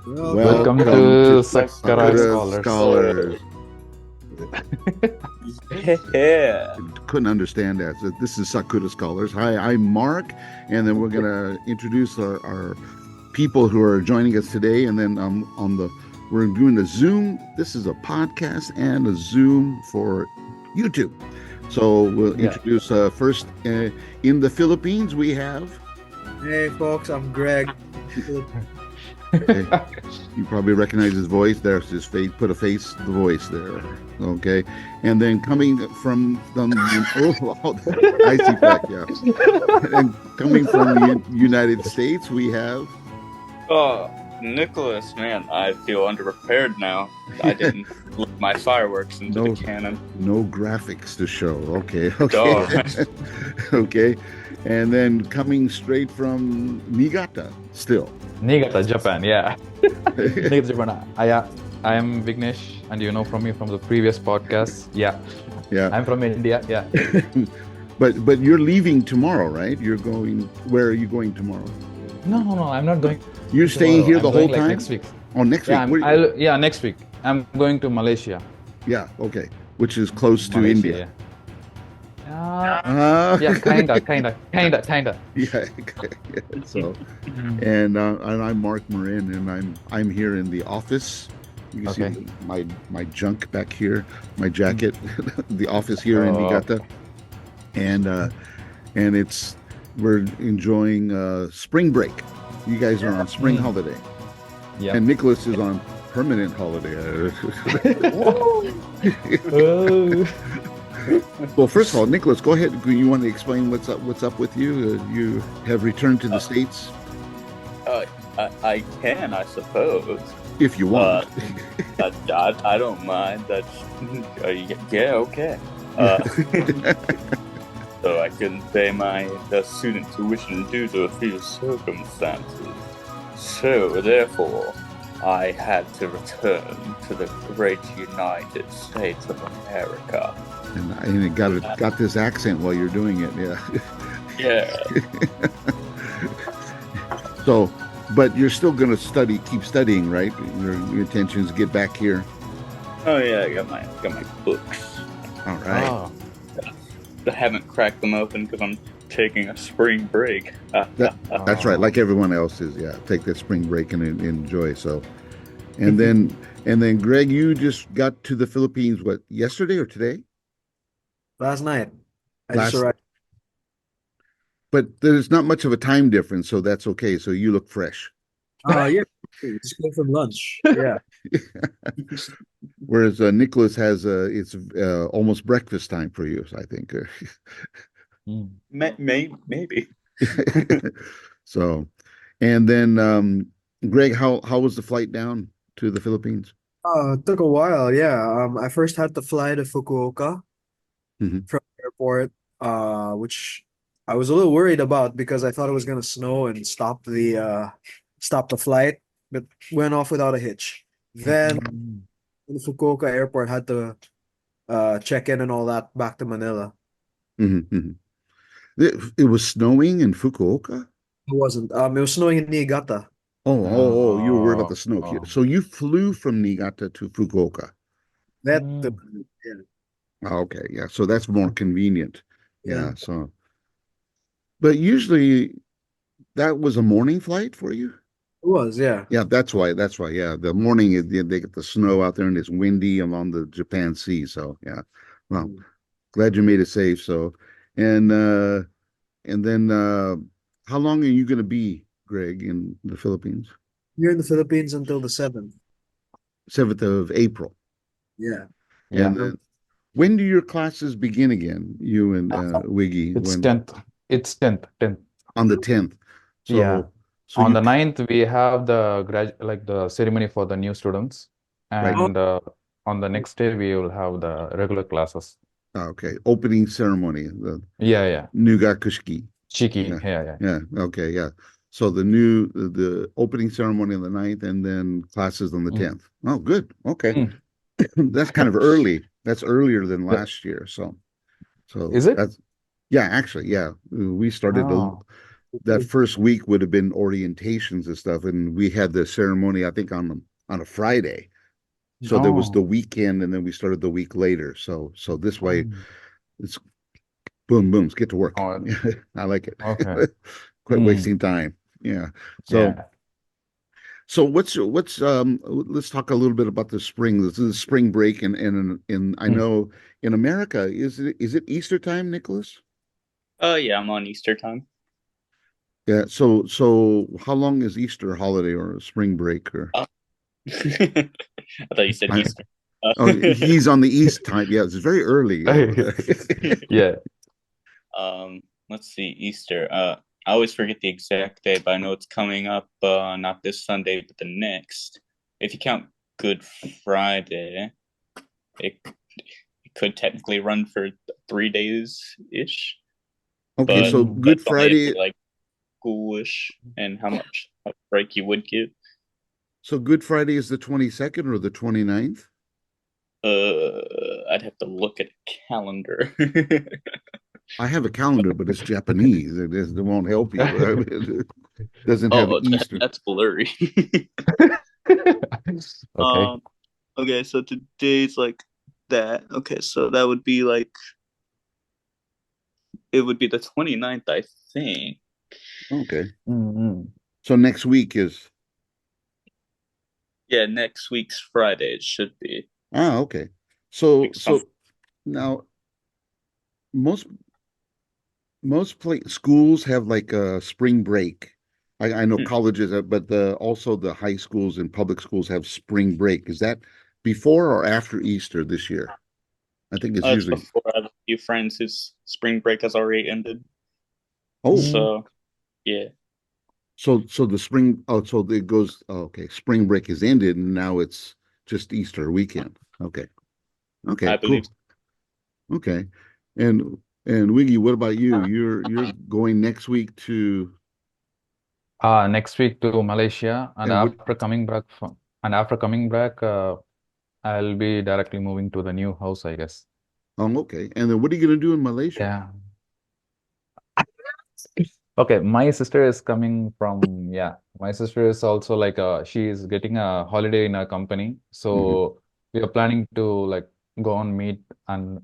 Welcome Welcome to to Sakura Sakura Scholars. Scholars. Yeah. Couldn't understand that. So this is Sakura Scholars. Hi, I'm Mark, and then we're gonna introduce our people who are joining us today, and then we're doing a Zoom. This is a podcast and a Zoom for YouTube. So we'll Yeah. introduce first in the Philippines we have. Hey folks, I'm Greg. Okay. You probably recognize his voice. There's his face. Put a face, the voice there. Okay. And then coming from I see that. Yeah. And coming from the United States, we have. Oh, Nicholas, man, I feel underprepared now. I didn't look my fireworks into the cannon. No graphics to show. Okay. Okay. And then coming straight from Niigata, still. Niigata, Japan. Yeah. Niigata, Japan. I am Vignesh, and you know from me from the previous podcast. Yeah. I'm from India. Yeah. But you're leaving tomorrow, right? You're going. Where are you going tomorrow? No. I'm not going. You're staying here the whole time? Next week. Oh, next Yeah, week. next week. I'm going to Malaysia. Yeah. Okay. Which is close to India. Yeah, kinda. Yeah. So, and I'm Mark Marin, and I'm here in the office. You can see my junk back here, my jacket, the office here in Niigata, and we're enjoying spring break. You guys are on spring holiday, and Nicholas is on permanent holiday. Well, first of all, Nicholas, go ahead. You want to explain what's up with you? You have returned to the States. I can, I suppose. If you want. I don't mind. That's yeah, okay. So I can pay my student tuition due to a few circumstances. So therefore, I had to return to the great United States of America. And it got this accent while you're doing it, yeah. Yeah. So, but you're still going to keep studying, right? Your intention is to get back here. Oh yeah, I got my books. All right. Oh. I haven't cracked them open because I'm taking a spring break. That's right, like everyone else is. Yeah, take that spring break and enjoy. So, and then Greg, you just got to the Philippines. What, yesterday or today? Last night. I just arrived. But there's not much of a time difference, so that's okay. So you look fresh. Yeah. Just came from lunch. Yeah. Whereas Nicholas has it's almost breakfast time for you, I think. Maybe. So, and then Greg, how was the flight down to the Philippines? It took a while. Yeah. I first had to fly to Fukuoka from the airport, which I was a little worried about because I thought it was gonna snow and stop the flight, but went off without a hitch. Then in Fukuoka airport had to check in and all that back to Manila. It was snowing in Fukuoka? It wasn't. It was snowing in Niigata. Oh, you were worried about the snow. So you flew from Niigata to Fukuoka. Yeah. Okay, yeah. So that's more convenient. Yeah. So, but usually that was a morning flight for you? It was, yeah. Yeah, that's why. Yeah, the morning they get the snow out there and it's windy along the Japan Sea. So yeah, well, glad you made it safe. So, and then how long are you going to be, Greg, in the Philippines? You're in the Philippines until the 7th. 7th of April. Yeah. And then, when do your classes begin again? You and Wiggy? It's 10th. It's 10th. On the 10th. So on the 9th, we have the ceremony for the new students. And on the next day, we will have the regular classes. Okay. Opening ceremony. Nugakushiki. Shiki. Yeah. Okay. Yeah. So the opening ceremony on the 9th and then classes on the 10th. Oh, good. Okay. That's kind of early. That's earlier than last year. So is it? Actually, yeah. We started that first week would have been orientations and stuff, and we had the ceremony, I think, on a Friday. So there was the Oh, weekend, and then we started the week later. So this way, um, it's boom, boom, let's get to work. oh, I like it. okay. Quit Mm, wasting time. Yeah. So yeah. what's let's talk a little bit about the spring. This is spring break, and I Mm. know in America, is it Easter time, Nicholas? Yeah, I'm on Easter time. Yeah. So how long is Easter holiday or spring break or? Oh. I thought you said I, Easter. oh, he's on the East time. Yeah, it's very early over there. Yeah. Um, let's see, Easter. I always forget the exact day, but I know it's coming up. Not this Sunday, but the next. If you count Good Friday, it could technically run for 3 days ish, Okay, but so Mm. Good that's only if Friday. you're like schoolish and how much break you would get. So Good Friday is the 22nd or the 29th? I'd have to look at a calendar. I have a calendar, but it's Japanese. It won't help you. It doesn't have Oh, Easter. that's blurry. Okay. um, okay, so today's like that. Okay, so that would be like it would be the 29th, I think. Okay. Mm-hmm. So next week is Yeah, next week's Friday it should be. okay. So Week some so now most schools have like a spring break. I know Hmm. colleges, but also the high schools and public schools have spring break. Is that before or after Easter this year? I think it's It's usually. before I have a few friends whose spring break has already ended. Oh, Mm. So yeah. so the spring. Oh, so it goes. Oh, okay, spring break is ended, and now it's just Easter weekend. Okay, I okay, believe cool. Okay, and Wiggy, what about you? You're going next week to Next week to Malaysia, and and what? after coming back, I'll be directly moving to the new house, I guess. Okay, and then what are you gonna do in Malaysia? Yeah. Okay, my sister is coming from, yeah, my sister is also like she is getting a holiday in a company. Hmm. So we are planning to like go and meet. And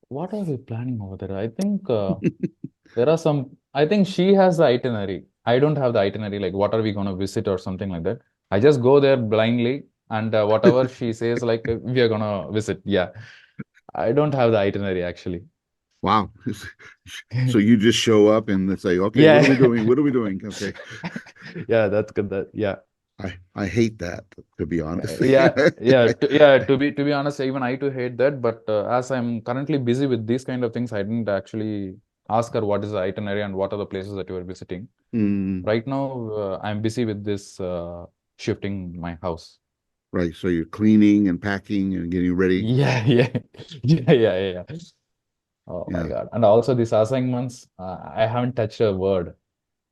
what are we planning over there? I think there are some, I think she has the itinerary. I don't have the itinerary, like what are we going to visit or something like that. I just go there blindly, and whatever she says, like we are going to visit. Yeah. I don't have the itinerary actually. Wow. So you just show up and it's like, okay, what are we Yeah. doing? What are we doing? Okay. Yeah, that's good. Yeah. I hate that, to be honest. To be honest, even I too hate that. But as I'm currently busy with these kind of things, I didn't actually ask her what is the itinerary and what are the places that you are visiting. Mm, Right now, I'm busy with this shifting my house. right. So you're cleaning and packing and getting ready. Yeah, yeah, yeah. Oh my Yeah. God! And also these assignments, I haven't touched a word.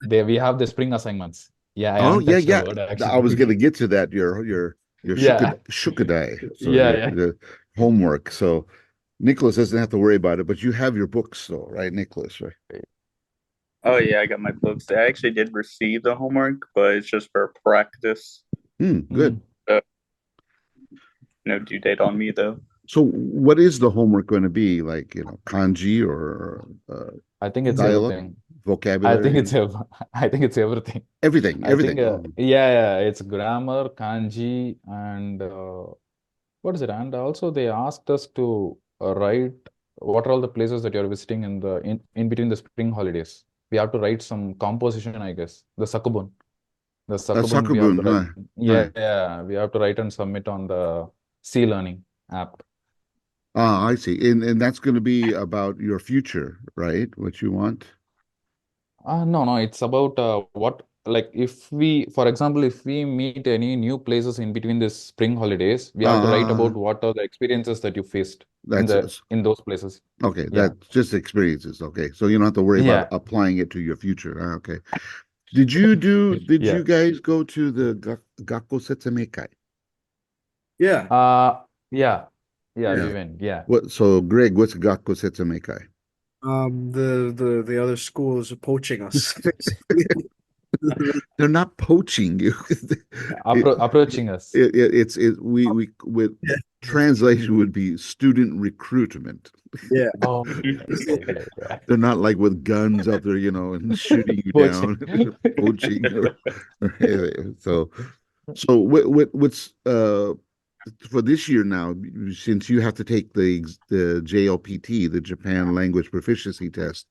We have the spring assignments. Yeah, I Oh haven't yeah, touched a yeah. word I was gonna actually. get to that. Your Yeah, shukadai. So yeah, your yeah. the homework. So Nicholas doesn't have to worry about it, but you have your books though, right, Nicholas? Right. Oh yeah, I got my books. I actually did receive the homework, but it's just for practice. Good. Mm. Uh, no due date on me though. So what is the homework going to be? Like, kanji or I think it's dialogue, everything. I think vocabulary, it's ev I think it's everything. everything, I think everything. Oh, yeah, it's grammar, kanji, and what is it? And also they asked us to write what are all the places that you're visiting in between the spring holidays. We have to write some composition, I guess. The Sakubun we have to Sakura. write. Right. Yeah, we have to write and submit on the C Learning app. Ah, I see. And that's going to be about your future, right? What you want. No, it's about like if we, for example, if we meet any new places in between this spring holidays, we have to write about Uh, what are the experiences that you faced that's in those places. okay. Yeah. That's just experiences. Okay. So you don't have to worry about Yeah. applying it to your future. Okay. Did Yeah. you guys go to the Gakko Setsumekai? Yeah. Uh, yeah. Yeah, Yeah. we went. Yeah. So Greg, what's Gakko Setsumekai? The other schools are poaching us, basically. They're not poaching you. it, Approaching us. we with translation would be student recruitment. Yeah. Oh, So, yeah. They're not like with guns up there, you know, and shooting you Poaching. down, poaching. So what's for this year now, since you have to take the JLPT, the Japan Language Proficiency Test,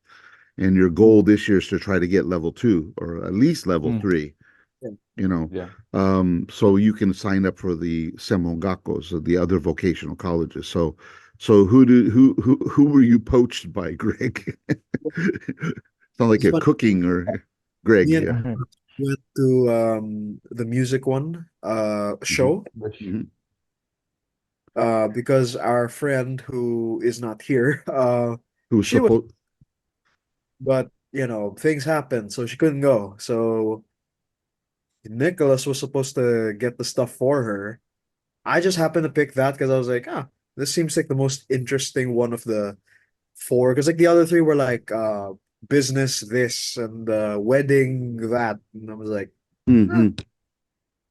and your goal this year is to try to get level 2 or at least Mm, level 3, yeah. you know, yeah. so you can sign up for the Semongakos, or the other vocational colleges. So who were you poached by, Greg? Sound like It's a fun. cooking or Greg, Me and yeah. Mhm. went to the music one Mhm. show Mhm. because our friend who is not here Who was she was, supposed but things happened, so she couldn't go. So Nicholas was supposed to get the stuff for her. I just happened to pick that because I was like, this seems like the most interesting one of the four. Because like the other three were like business this and wedding that, and I was like, huh, Mhm.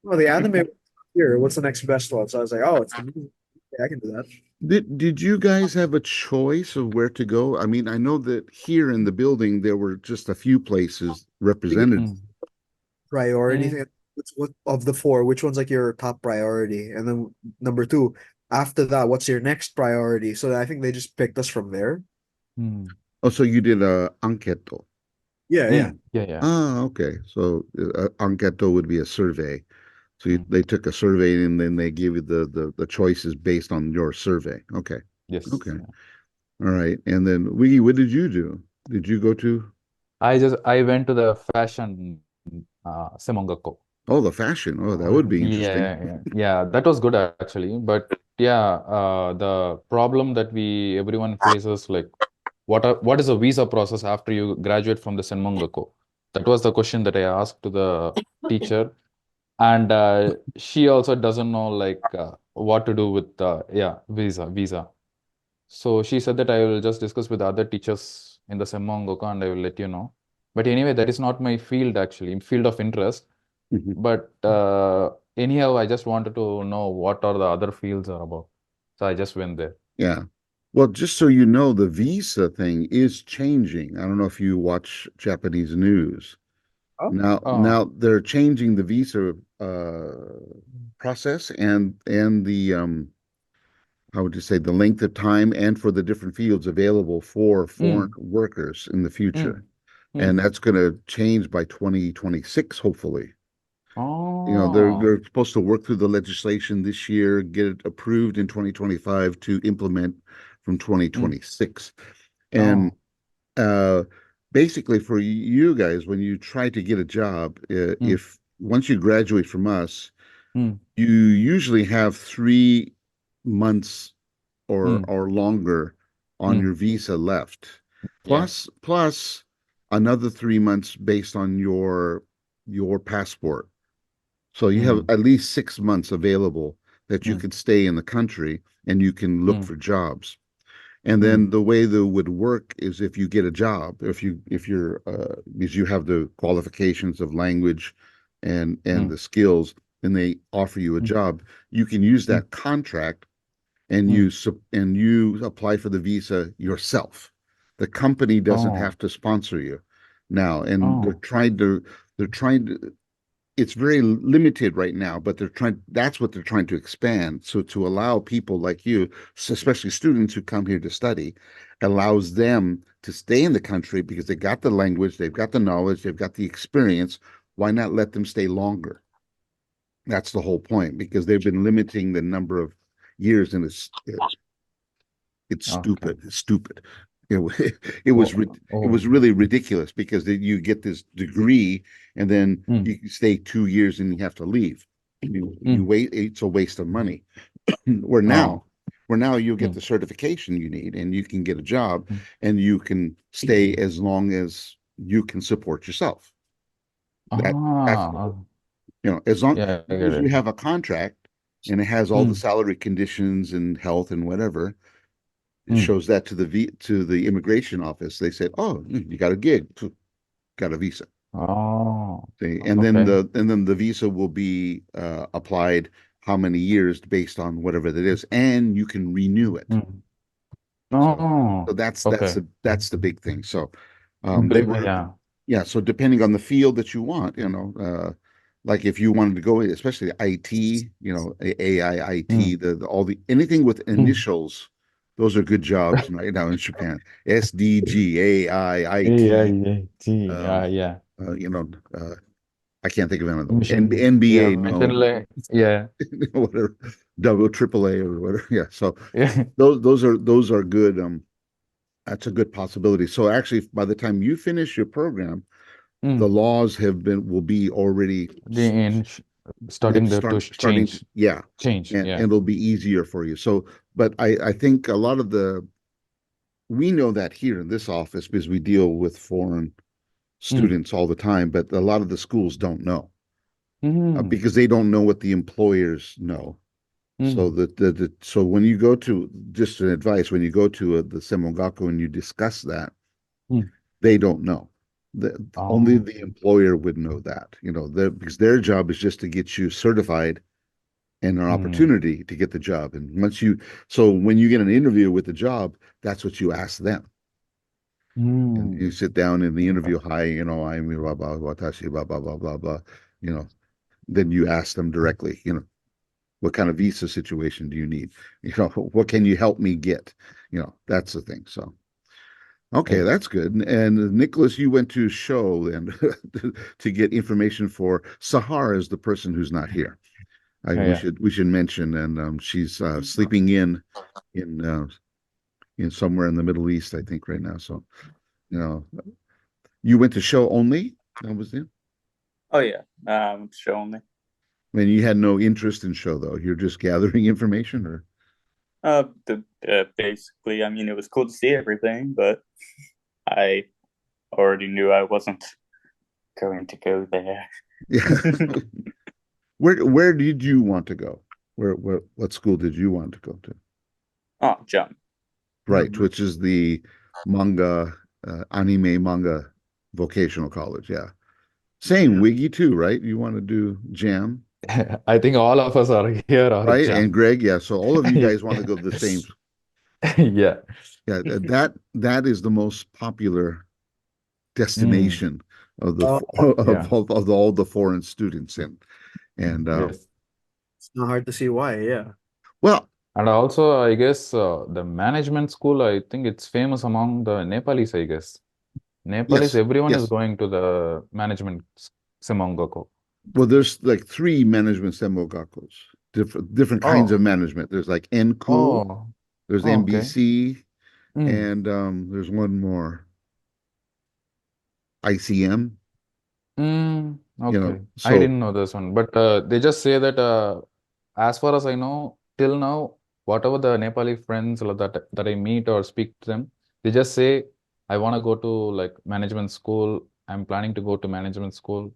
well, the anime here. What's the next best one? So I was like, oh, it's the music. Yeah, I can do that. Did you guys have a choice of where to go? I mean, I know that here in the building there were just a few places I think represented. Mm, priority mm, thing. What of the four? Which one's like your top priority? And then number two, after that, what's your next priority? So I think they just picked us from there. mm, Oh, so you did a anketo. Yeah, yeah. yeah, yeah. Ah, okay. So anketo would be a survey. So Mm, they took a survey and then they give you the choices based on your survey. Okay. yes. Okay. Yeah. All right. And then Wiggy, what did you do? Did you go to I went to the fashion Semongako. oh the fashion? Oh, that would be interesting. Yeah. That was good actually. But yeah, the problem that we everyone faces, like what is the visa process after you graduate from the Senmongako? That was the question that I asked to the teacher, and she also doesn't know like what to do with yeah, visa. So she said that I will just discuss with the other teachers in the Senmongako and I will let you know. But anyway, that is not my field actually, field of interest. Mhm. But anyhow, I just wanted to know what are the other fields are about. So I just went there. Yeah. Well, just so you know, the visa thing is changing. I don't know if you watch Japanese news. Oh, Now Oh, they're changing the visa process and the how would you say the length of time and for the different fields available for foreign mm, workers in the future. mm, And mm. that's going to change by 2026, hopefully. You know, Oh, they're supposed to work through the legislation this year, get it approved in 2025 to implement from mm, 2026. And oh, uh, basically, for you guys, when you try to get a job, mm, if once you graduate from us, mm, you usually have 3 months mm, or longer on mm. your visa left, Yeah. plus another 3 months based on your passport. So you have Mm, at least 6 months available that you mm, could stay in the country and you can look mm, for jobs. And mm, then the way that would work is if you get a job, if you're because you have the qualifications of language and mm, the skills, and they offer you a mm, job, you can use mm, that contract and mm. you apply for the visa yourself. The company doesn't Oh, have to sponsor you now, and oh, they're trying to it's very limited right now, but that's what they're trying to expand. So to allow people like you, especially students who come here to study, allows them to stay in the country because they got the language, they've got the knowledge, they've got the experience. Why not let them stay longer? That's the whole point because they've been limiting the number of years, and it's okay. stupid. It's stupid. It, it was Oh, it was oh. really ridiculous because you get this degree and then Mm, you stay 2 years and you have to leave. You mm. wait. It's a waste of money. Where now, Oh, where now you'll get mm, the certification you need and you can get a job mm. and you can stay as long as you can support yourself. That that's Ah, the whole, as long yeah, I get as you it. have a contract and it has all the Mm, salary conditions and health and whatever, It Mm. shows that to the immigration office. They said, "Oh, you got a gig, got a visa." Oh, And then okay. the visa will be applied how many years based on whatever that is, and you can renew it. Mm. So Oh, that's okay. the big thing. So they were Yeah. yeah. So depending on the field that you want, like if you wanted to go, especially IT, AI, IT, Mm. all the anything with Mm. initials, those are good jobs right now in Japan. SDG, AI, Yeah, IT, yeah, gee, um, yeah. uh, you know, uh, I can't think of any of them. Mission, yeah, NBA, mission no, like, yeah, whatever, double triple A or whatever. Yeah. So yeah. those are good. That's a good possibility. So actually, by the time you finish your program, the Mm. laws will be already The in starting the to starting to, change, yeah, change, and yeah. it'll be easier for you. So, but I think a lot of we know that here in this office because we deal with foreign Mm. students all the time, but a lot of the schools don't know Mm. because they don't know what the employers know. So Mm. so when you go to just an advice when you go to the semongaku and you discuss that, Mm. they don't know. Only Oh. the employer would know that, because their job is just to get you certified and an Mm. opportunity to get the job. And so when you get an interview with the job, that's what you ask them. And you Mm. sit down in the Okay. interview, hi, I'm blah, blah, blah, watashi, blah, blah, blah, blah, blah, you know, then you ask them directly, what kind of visa situation do you need? What can you help me get? That's the thing. So, okay, Right. that's good. And Nicholas, you went to show and to get information for Sahar is the person who's not here. Yeah, We yeah. should mention, and she's sleeping in in somewhere in the Middle East, I think, right now. So, you know, you went to show only. That was it. Oh yeah, show me. I mean, you had no interest in show though. You're just gathering information, or Basically, I mean, it was cool to see everything, but I already knew I wasn't going to go there. yeah. Where did you want to go? What school did you want to go to? Oh, jump. Right, which is the manga, anime manga vocational college. Yeah. Same Wiggy too, right? You want to do jam, I think all of us are here or right? And jam. Greg, yeah. So all of you Yeah. guys want to go to the same. Yeah. Yeah, that is the most popular Mm. destination of the Oh, Yeah. of all the foreign students and Yes. it's not hard to see why. Yeah. well, And also, I guess the management school, I think it's famous among the Nepalis, I guess. Nepalis, yes, everyone is yes. going to the management Simongoko. Well, there's like three management semogakos, different kinds of Oh, management. There's like NCool, oh, there's oh, okay. MBC, Mm. and there's one more, ICM. Okay. I So didn't know this one, but they just say that as far as I know, till now, whatever the Nepali friends or that I meet or speak to them, they just say, I want to go to like management school. I'm planning to go to management school.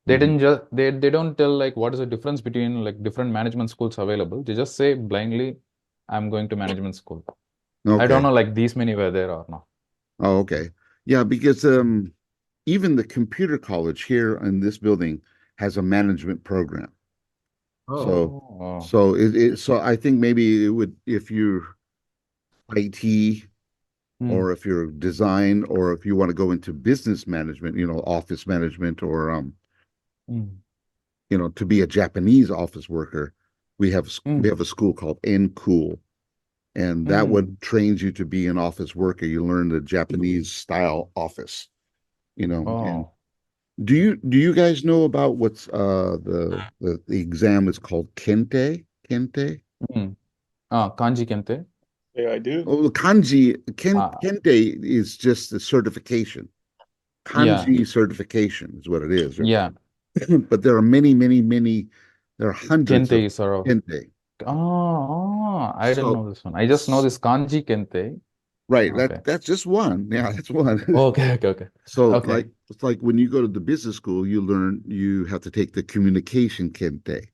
They mhm. didn't just they don't tell like what is the difference between like different management schools available. They just say blindly, I'm going to management school. I don't Okay. know like these many were there or not. Oh, okay. Yeah, because even the computer college here in this building has a management program. Oh. So Oh, so I think maybe it would if you're IT mm, or if you're design or if you want to go into business management, office management or mm, to be a Japanese office worker, we mm, have a school called NCool, and that mm. would trains you to be an office worker. You learn the Japanese style office, and Oh, do you guys know about what's the exam is called Kente? mm. Kanji Kente. Yeah, I do. Oh, Uh, Kente is just the certification. yeah, Kanji certification is what it is. yeah. But there are many, many, many, there are hundreds Kente of is sort of. Kente. I didn't So, know this one. I just know this Kanji Kente. right, Okay. that's just one. Yeah, that's one. Okay, okay, okay. So, Okay. like, it's like when you go to the business school, you have to take the communication Kente,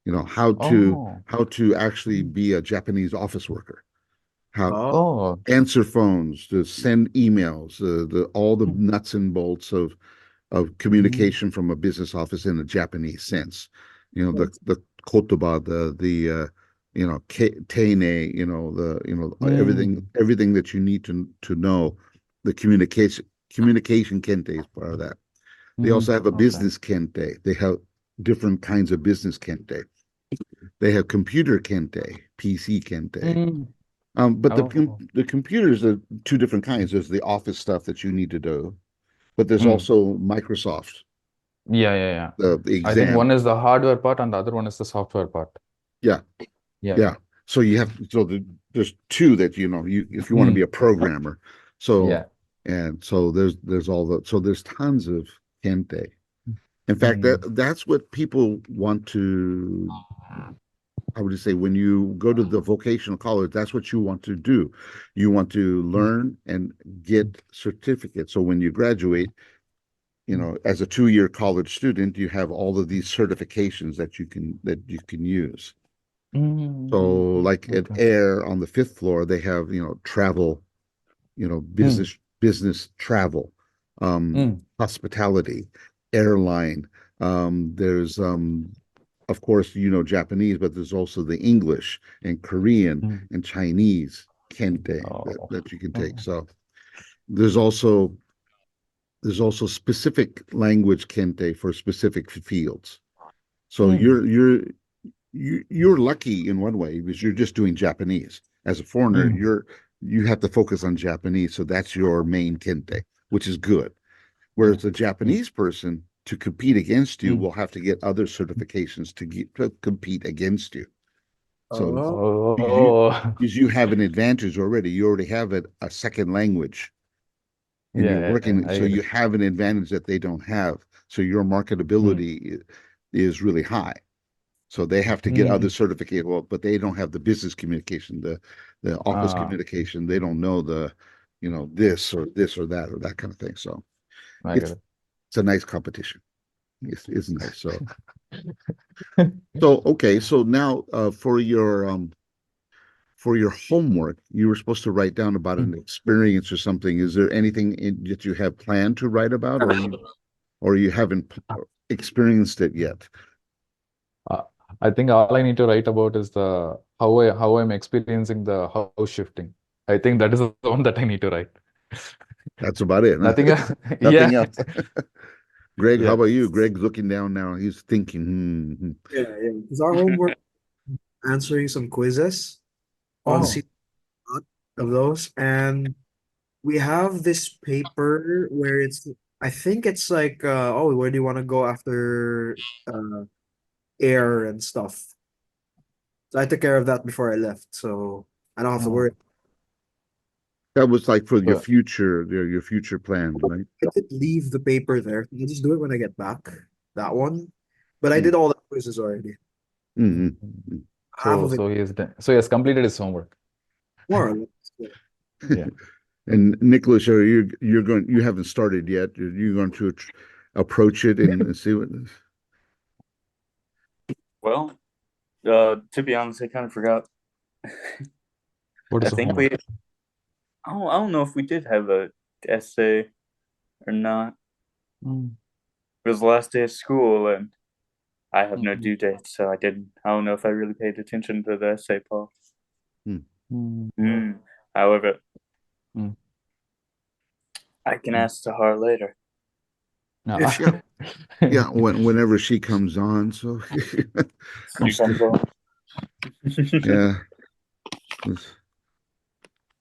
Oh. how to actually be a Japanese office worker. how Oh. Oh. answer phones, to send emails, the all the nuts and bolts of Mm, communication from a business office in a Japanese sense. The kotoba, teine, mm, everything that you need to know. The communication kente is part of that. They also have a okay. business kente. They have different kinds of business kente. They have computer kente, PC kente. Mm, But oh. the computers are two different kinds. There's the office stuff that you need to do, but there's Mm, also Microsoft, yeah, yeah, yeah. the I think one exam. is the hardware part and the other one is the software part. Yeah, Yeah. yeah. So there's two that you if you want to be Mm, a programmer. So yeah. and so there's all the so there's tons of kente. In fact, Mm, that's what people want to. I would just say when you go to the vocational college, that's what you want to do. You want to mm, learn and get certificates. So when you graduate, mm, as a 2 year college student, you have all of these certifications that you can use. So like at okay. Air on the fifth floor, they have, travel, Mm, business travel, mm, hospitality, airline. There's of course, Japanese, but there's also the English and Korean mm. and Chinese kente Oh. that you can take. Oh. So there's also there's also specific language kente for specific fields. So Mm, you're lucky in one way because you're just doing Japanese. As a foreigner, mm, you have to focus on Japanese, so that's your main kente, which is good. mm, Whereas a mm, Japanese person to compete against you mm. will have to get other certifications to compete against you. So Oh. because you Oh. because you have an advantage already, you already have a second language, and you're Yeah, yeah, working, I so get you it. have an advantage that they don't have. So your Mm, marketability is really high. So they have to get other mm, certificate. Well, but they don't have the business communication, the office ah, communication. They don't know this or that kind of thing. So I get it's it. it's a nice competition. It's nice. So okay. So now for your homework, you were supposed to write down about an Mm. experience or something. Is there anything that you have planned to write about, or you haven't experienced it yet? Uh, I think all I need to write about is the how I'm experiencing the house shifting. I think that is the one that I need to write. That's about it. Nothing Huh? else. Nothing Yeah. else. Greg, how Yeah. about you? Greg's looking down now. He's thinking. Yeah, yeah. Because our homework answering some quizzes on Oh. C of those, and we have this paper where I think it's like oh, where do you want to go after air and stuff. So I took care of that before I left, so I don't have to worry. Oh. That was like for So, your future plans, right? I did leave the paper there. I'll just do it when I get back. That one. But I Mm, did all the quizzes already. mm, mm. mm. Half of it, So he is done. So he has completed his homework. more or less. Yeah. Yeah. And Nicholas, you haven't started yet. You're going to approach it and see what. Well, to be honest, I kind of forgot. What I is the think we. homework? I don't know if we did have a essay or not. Mm, It was the last day of school, and I have no mm, due date, so I didn't. I don't know if I really paid attention to the essay part. Hmm. mm, Hmm. However, mm, I can mm. ask Tahar later. Ah. Yeah, yeah. Whenever she comes on, so She comes on. yeah,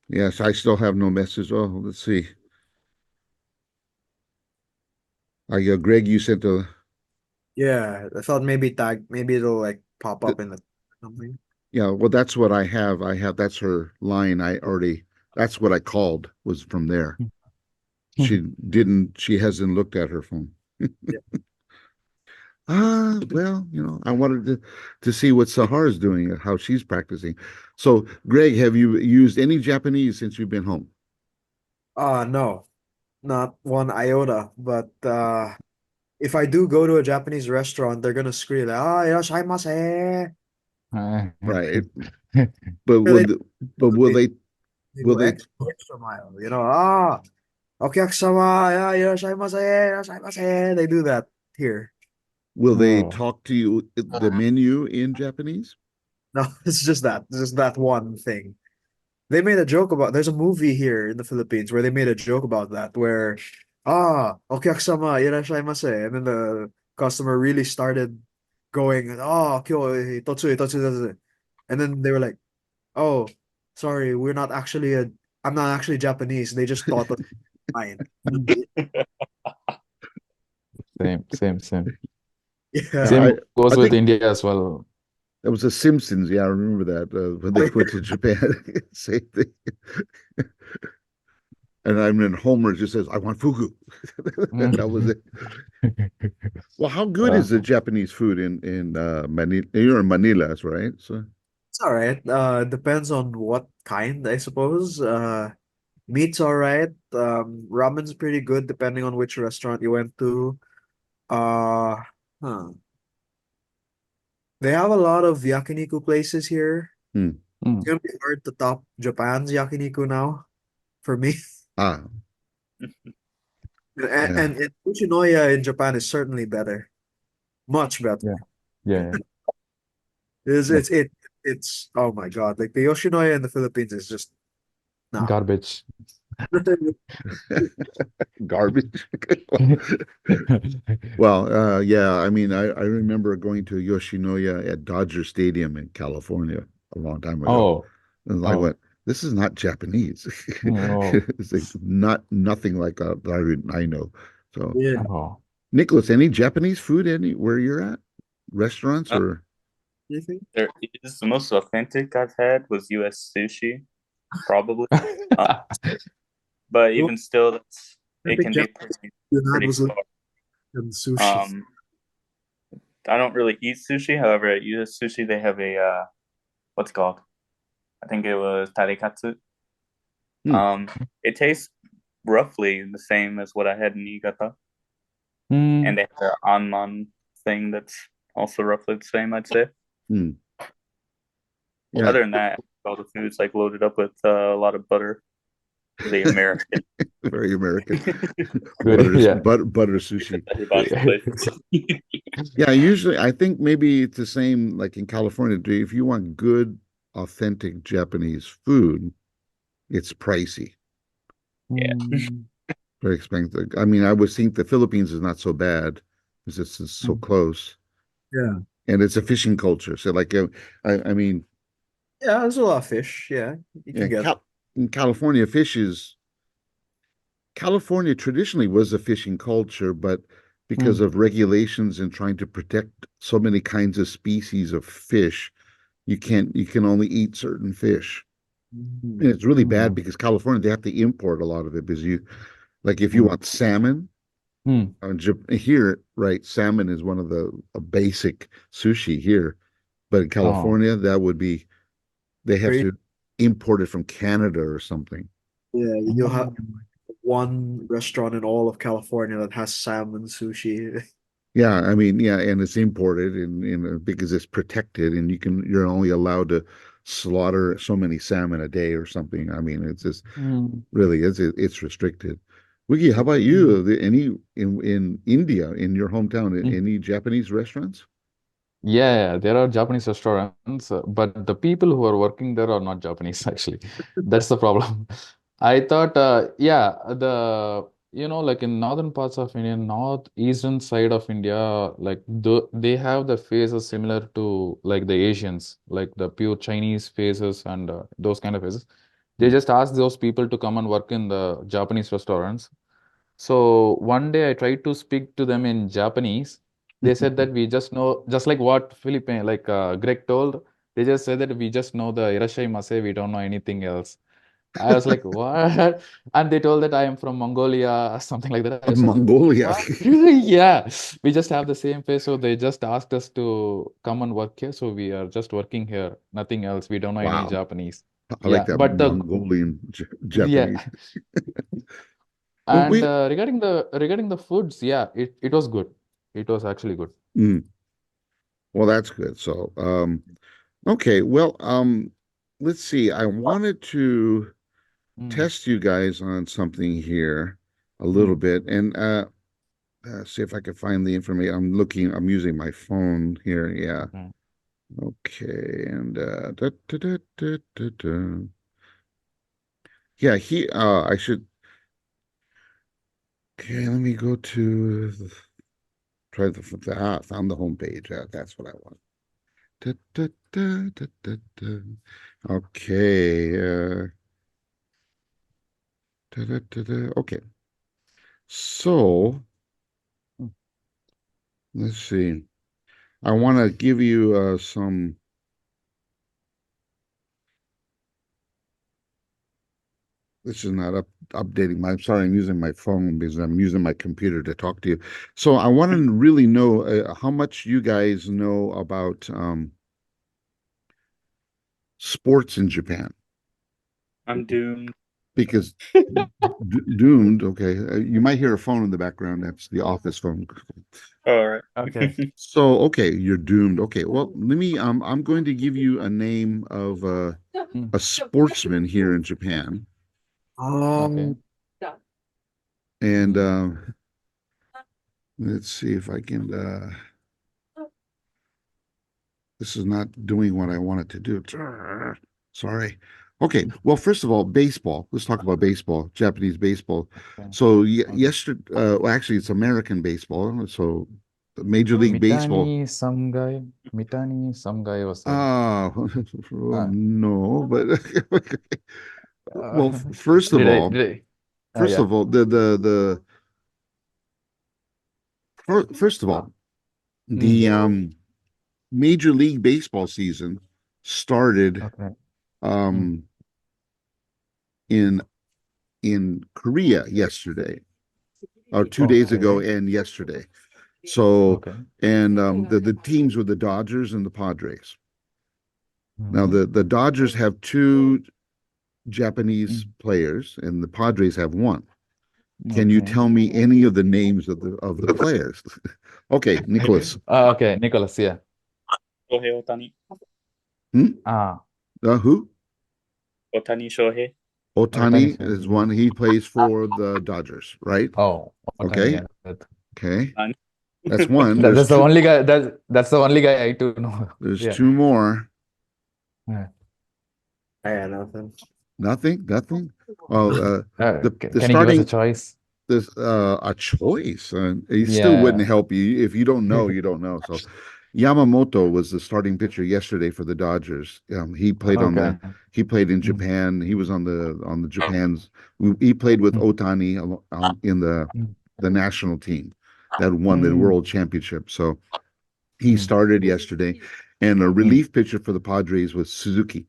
yes. I still have no message. Oh, let's see. Greg, you sent a. Yeah, I thought maybe it'll like pop up in the something. Yeah, well, that's what I have. That's her line. That's what I called was from there. She hasn't looked at her phone. Yeah. Well, I wanted to see what Sahara's doing, how she's practicing. So, Greg, have you used any Japanese since you've been home? No, not one iota. But if I do go to a Japanese restaurant, they're gonna scream like, "Ah, irashaimase." Right. But Really, will they They Will go they extra mile. Okyakshama, yeah, irashaimase. They do that here. Oh. talk to you the menu in Japanese? No, it's just that. It's just that one thing. They made a joke about there's a movie here in the Philippines where they made a joke about that where okyakshama irashaimase and then the customer really started going kyo totsui totsui totsui and then they were like oh sorry I'm not actually Japanese they just thought us fine. Mm. Same, same, same. Yeah, Yeah. Same I goes with think India as well. that was the Simpsons. Yeah, I remember that when they went to Japan. Same thing. And I mean, Homer just says, "I want fugu." That was Mm. it. Well, how good Uh, is the Japanese food in Manila? You're in Manila, right? So, It's all right. Depends on what kind, I suppose. Meat's all right. Ramen's pretty good depending on which restaurant you went to. Uh, huh. They have a lot of yakiniku places here. hmm. It's mm. gonna be hard to top Japan's yakiniku now for me. Ah, And, yeah. and Uchinoya in Japan is certainly better, much better. Yeah, yeah, yeah. It's Like it's it it's oh my God, like the Yoshinoya in the Philippines is just nah. garbage. Garbage. Well, yeah. I mean, I remember going to Yoshinoya at Dodger Stadium in California a long time ago, Oh, and I oh, went, "This is not Japanese. oh, It's like nothing like that I know." So, Yeah. oh. Nicholas, any Japanese food any where you're at? Restaurants Uh, or You think? there is the most authentic I've had was U.S. sushi, probably. Uh, but The even still, I it think can be Japanese you had pretty was far. and sushi. Um, I don't really eat sushi. However, at U.S. sushi, they have a what's it called? I think it was tarikatsu. hmm, Um, it tastes roughly the same as what I had in Niigata, and Mm. they have their anman thing that's also roughly the same, I'd say. hmm. Yeah, Other than that, all the food's like loaded up with a lot of butter. The American very American. Very, yeah. Butter sushi. everybody's place. Yeah, usually I think maybe it's the same like in California. If you want good, authentic Japanese food, it's pricey, Yeah. Mm. very expensive. I mean, I would think the Philippines is not so bad because it's so Mm. close Yeah. and it's a fishing culture. So, like, I mean, Yeah, there's a lot of fish. Yeah, you yeah, can get. In California, California traditionally was a fishing culture, but because Mm. of regulations and trying to protect so many kinds of species of fish, you can only eat certain fish. And Mhm. it's really bad Mm. because California, they have to import a lot of it because like if you Mm. want salmon, Mm. here, right, salmon is one of the a basic sushi here. But in Oh, California, that would be, they have Very, to import it from Canada or something. yeah, you'll have mm. one restaurant in all of California that has salmon sushi. Yeah, I mean, yeah, and it's imported because it's protected and you're only allowed to slaughter so many salmon a day or something. I mean, it's just Mm. really it's restricted. Wiki, how about Mm. you? Any in India, in your hometown, Mm. any Japanese restaurants? Yeah, there are Japanese restaurants, but the people who are working there are not Japanese, actually. That's the problem. I thought, yeah, like in northern parts of India, northeastern side of India, like they have the faces similar to like the Asians, like the pure Chinese faces and those kind of faces. They Hmm. just ask those people to come and work in the Japanese restaurants. So one day I tried to speak to them in Japanese. They said that we just know, just like what Philippine, like Greg told, they just said that we just know the Irashaimase, we don't know anything else. I was like, what? And they told that I am from Mongolia, or something like that. I was like, Mongolia. what? Yeah, we just have the same face. So they just asked us to come and work here. So we are just working here, nothing else. We don't know any Wow. Japanese. I like Yeah, that but the, Mongolian yeah. Japanese. Well, And regarding the foods, yeah, it was good. It was actually good. mm, well, that's good. So, okay. Well, let's see. I wanted to. test you guys on something here a little bit, and see if I can find the information. I'm using my phone here. Yeah. Okay. And yeah, I should. Okay, let me go to try found the homepage. That's what I want. Da, da, da, da, da, da. Okay. Okay. So let's see. I want to give you some. This is not updating my. I'm sorry, I'm using my phone because I'm using my computer to talk to you. So I want to really know how much you guys know about sports in Japan. I'm doomed. Because doomed. Okay, you might hear a phone in the background. That's the office phone. All right. Okay. So okay, you're doomed. Okay, well let me. I'm going to give you a name of a sportsman here in Japan, Okay. and let's see if I can. This is not doing what I want it to do. Sorry. Okay. Well, first of all, baseball. Let's talk about baseball, Japanese baseball. Okay. So yesterday, well, actually, it's American baseball. So Major League Baseball. Mitani, some guy was there. No, but well, first of Did I? all, Did I? first Yeah. of all, first of all, the Major League Baseball season started Okay. in Korea yesterday, or 2 days ago, Okay. and yesterday. So, Okay. and the teams were the Dodgers and the Padres. Now Mhm. the Dodgers have two Japanese players, and the Padres have one. Can you Okay. tell me any of the names of the players? Okay, Nicholas. Okay, Nicholas, yeah. Shohei Otani. Ah, Who? Otani Shohei. Otani Otani Shin. is one. He plays for the Dodgers, right? Oh, Otani, Okay. yeah. Okay. And That's one. That, There's that's the two. only guy that's the only guy I do know. There's Yeah. two more. Yeah. Yeah, nothing. Nothing. Oh, the Can you give us a starting choice? there's a choice. He still wouldn't Yeah. help you if you don't know. You don't know. So Yamamoto was the starting pitcher yesterday for the Dodgers. Okay. He played in Mm, Japan. He was on the Japan's. He played with mm, Otani in mm, the national team that won the mm, world championship. So he mm, started yesterday, and a mm, relief pitcher for the Padres was Suzuki,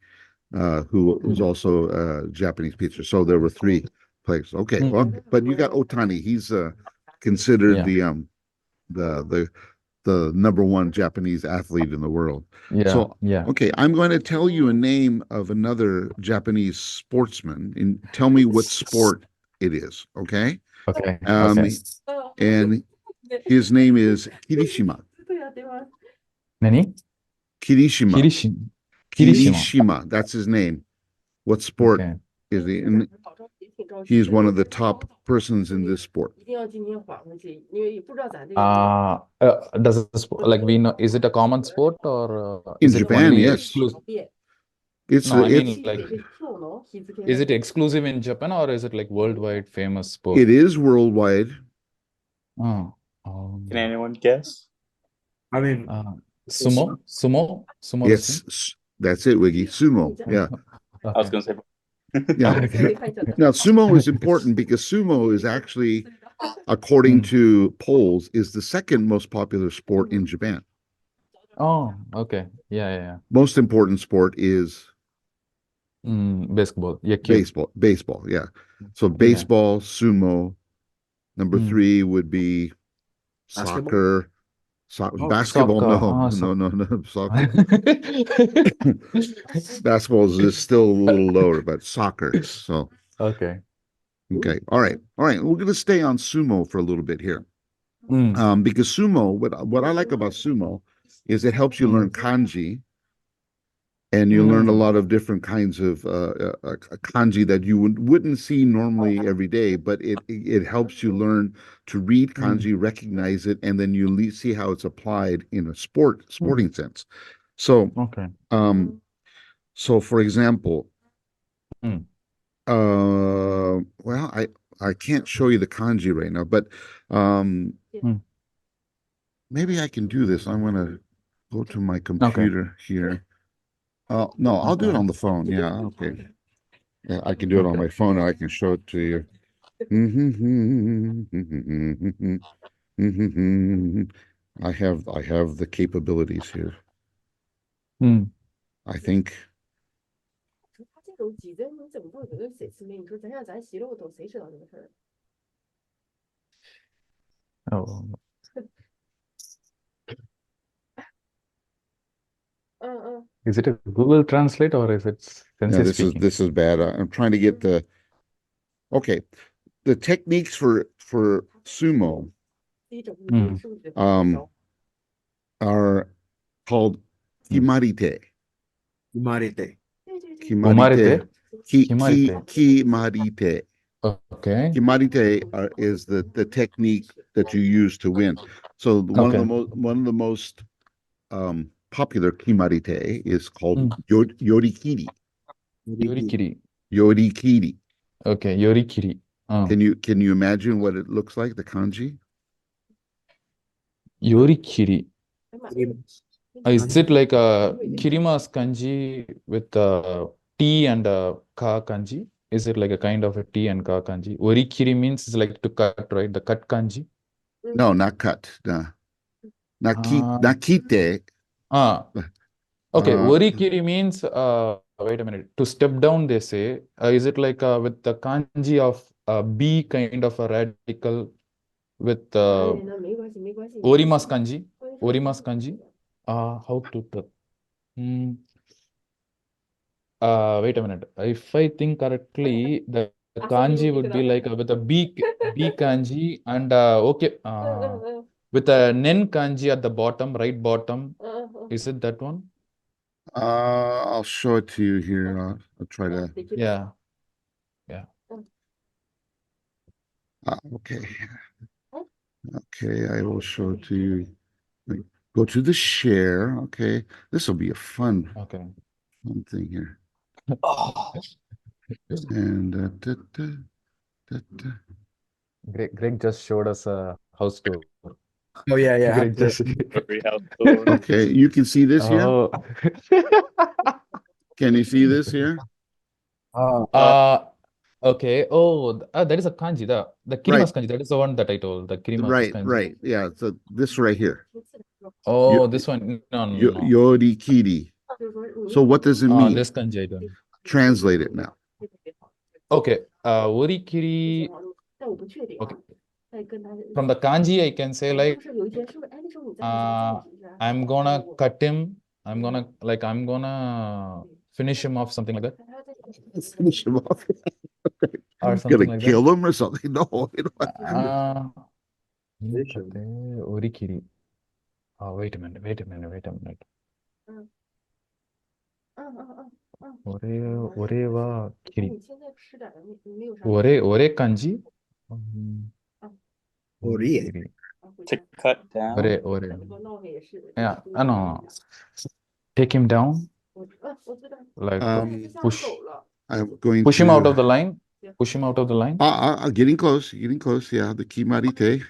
who was mm, also a Japanese pitcher. So there were three players. Okay, well, mm. but you got Otani. He's considered Yeah. the the number one Japanese athlete in the world. Yeah. So Yeah. okay, I'm going to tell you a name of another Japanese sportsman, and tell me what sport it is. Okay, Okay. um, Okay. and his name is Kirishima. Nani? Kirishima. Kirishima. Kirishima. Kirishima. That's his name. What sport Okay. is he? And he's one of the top persons in this sport. Does the sport, like we know, is it a common sport or In is it Japan, only yes. exclusive? It's No, I it's mean like, is it exclusive in Japan or is it like worldwide famous sport? it is worldwide. Oh, can anyone guess? I mean, sumo wrestling. Yes, that's it, Wiggy. Sumo. Yeah. I was Okay. gonna say. Yeah. Okay. Now, sumo is important because sumo is actually, according Mm. to polls, is the second most popular sport in Japan. Oh, okay. Yeah. Most important sport is Basketball. Yeah, cute. baseball. Baseball, yeah. So Yeah. baseball, sumo. Number Mm. three would be basketball. soccer. Oh, Basketball, Soccer. no, Oh, no. Soccer. Basketball is still a little lower, but soccer. So, Okay. okay. All right. We're going to stay on sumo for a little bit here. Mm. Because sumo, what I like about sumo is it helps you learn Mm. kanji, and you learn a lot of different kinds of kanji that you wouldn't see normally every day, but it helps you learn to read kanji, recognize it, and then you see how it's applied in a sporting sense. So, Okay. so for example, Mm. well, I can't show you the kanji right now, but Mm. maybe I can do this. I'm gonna go to my Okay. computer here. No, I'll do it Okay. on the phone. Yeah, okay. Yeah, I can do it on Okay. my phone and I can show it to you. I have the capabilities here. Mm. I think. 他这种几针，你怎么到有人谁吃没？你说咱让咱媳妇懂，谁知道这个事儿？ Oh. 嗯嗯 Is it a Google Translate or is it Yeah, Sensei speaking? this is bad. I'm trying to get the okay. The techniques for sumo 第一种你这 Mm. 是不是？ are called kimarite. Umarite. 对对对， Kimarite. Kimarite. Kimarite. Okay. Kimarite is the technique that you use to win. So one Okay. of the most popular kimarite is called Mm. yorikiri. Yorikiri. Yorikiri. Okay. Yorikiri. Can you imagine what it looks like, the kanji? Yorikiri. 哎妈， Is it like a Kirima's kanji with T and ka kanji? Is it like a kind of a T and ka kanji? Orikiri means it's like to cut, right? The cut kanji. No, not cut. No. Not Ah. kite. Okay. Orikiri means wait a minute. To step down, they say. Is it like with the kanji of B kind of a radical with 那没关系没关系。 Orima's kanji? Orima's kanji? How to wait a minute. If I think correctly, the kanji would be like with a B kanji and okay, 嗯嗯 with a nen kanji at the bottom, right bottom. 嗯嗯。 Is it that one? I'll show it to you here. I'll try to. Yeah. Yeah. Okay. Okay, I will show it to you. Go to the share. Okay, this will be a fun Okay. thing here. Oh. And Greg just showed us a house tour. Oh yeah, yeah. Greg just. Every house tour. okay, you can see this here. Oh. Can you see this here? Okay. Oh, that is a kanji. The Kirima's kanji. That is the one that I told. The Kirima's Right, kanji. right. Yeah, so this right here. Oh, this one. No, no, no. Yorikiri. So what does it mean? This kanji I don't. Translate it now. Okay. Orikiri. 但我不确定。 Okay. 再跟他。 From the kanji, I can say 就 like 是有一天，是不是？哎，那时候你在那边是不是？ I'm gonna cut him. I'm gonna finish him off, something like that, 他要在。 Finish him off. or something Gonna like kill him or something? No, you know what? that. Orikiri. Oh, wait a minute. 嗯嗯嗯嗯。 Ore wa 你 kiri. 现在吃点的没有啥。 Ore kanji. Ori. Orikiri. To cut down. Ore. 很多闹腾也是。 Yeah. No. Take him down. 我知道。 Like push. 走了。 I'm going push to him out of the line. Push him out of the line. getting close, getting close. Yeah, the kimarite.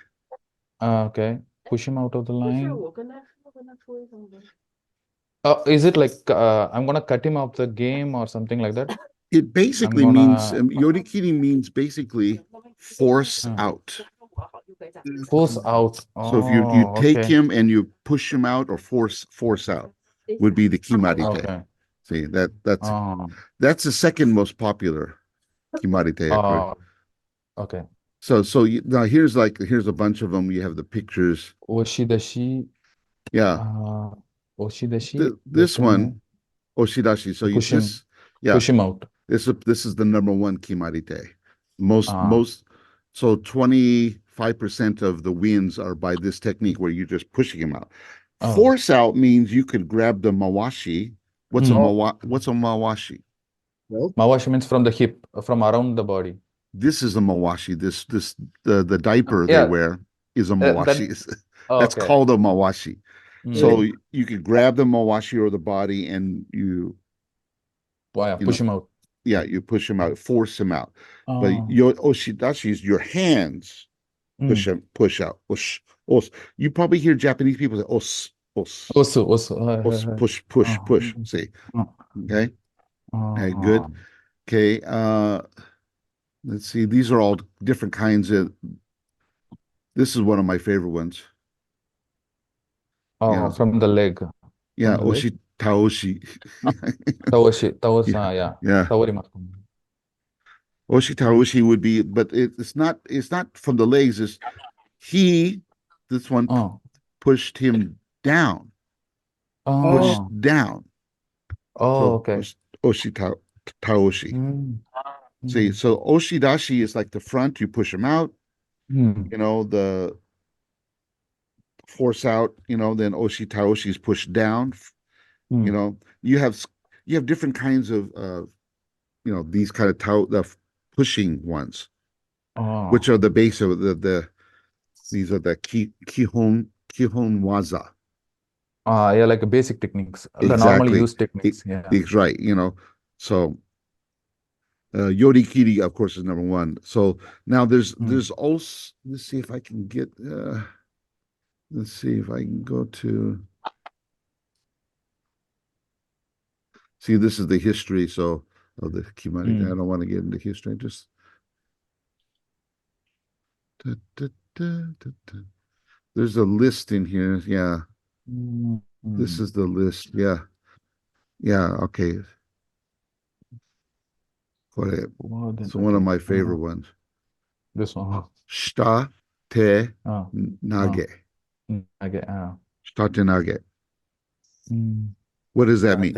Okay. Push him out of the 不是 line. 我跟他说一声呗。 Is it like I'm gonna cut him off the game or something like that? It basically I'm means gonna- yorikiri means basically force out. Force out. So if you Oh, take okay. him and you push him out or force out would be the kimarite. Okay. See Oh, that's the second most popular kimarite. okay. So now here's a bunch of them. You have the pictures. Oshidashi. Yeah, Oshidashi. this one, oshidashi. So Push him. yeah, Push him out. this is the number one kimarite. Most Ah. most. So 25% of the wins are by this technique where you're just pushing him out. Oh. Force out means you could grab the mawashi What's a Mm. mawashi? Well, Mawashi means from the hip, from around the body. This is a mawashi. The diaper they Yeah, wear is a that. mawashi. Oh, That's okay. called a mawashi. So Mm. you could grab the mawashi or the body and you Wow, you push know him out. you push him out, force him out. But Oh. your oshidashi is your hands push Mm. him, push out. Osh, os. You probably hear Japanese people say os, os, Also, also. os, push, push, push. Oh. See, Oh. okay, okay, good. Oh. Okay, let's see. These are all different kinds of. This is one of my favorite ones. Oh, Yeah, from the leg. yeah, From the leg. oshi taoshi. Tawashi, Yeah, Tawasa, yeah. yeah. Tawarimasu. Oshi taoshi would be, but it's not. It's not from the legs. It's he. This one Oh. pushed him down. Pushed Oh. down. Oh, So okay. oshi taoshi. Mm. See, Mm. so oshidashi is like the front. You push him out. Mm. The force out. Then oshi taoshi is pushed down. You Mm. know, you have different kinds of these kind of the pushing ones, which Oh. are the base of these are the kihon waza. Yeah, like basic techniques, the normal Exactly. use techniques. Yeah. It's right. So yorikiri, of course, is number one. So now Mm. there's also, let's see if I can get let's see if I can go to see, this is the history. So of the kimari. I Mm. don't want to get into history. Just da, da, da, da, da. There's a list in here. Yeah, Mm. this Mm. is the list. Yeah, yeah. Okay, More than so one of okay. my favorite ones. This one. Shita te Oh. Oh. nage. Okay. Shita te nage. Mm. What does that mean?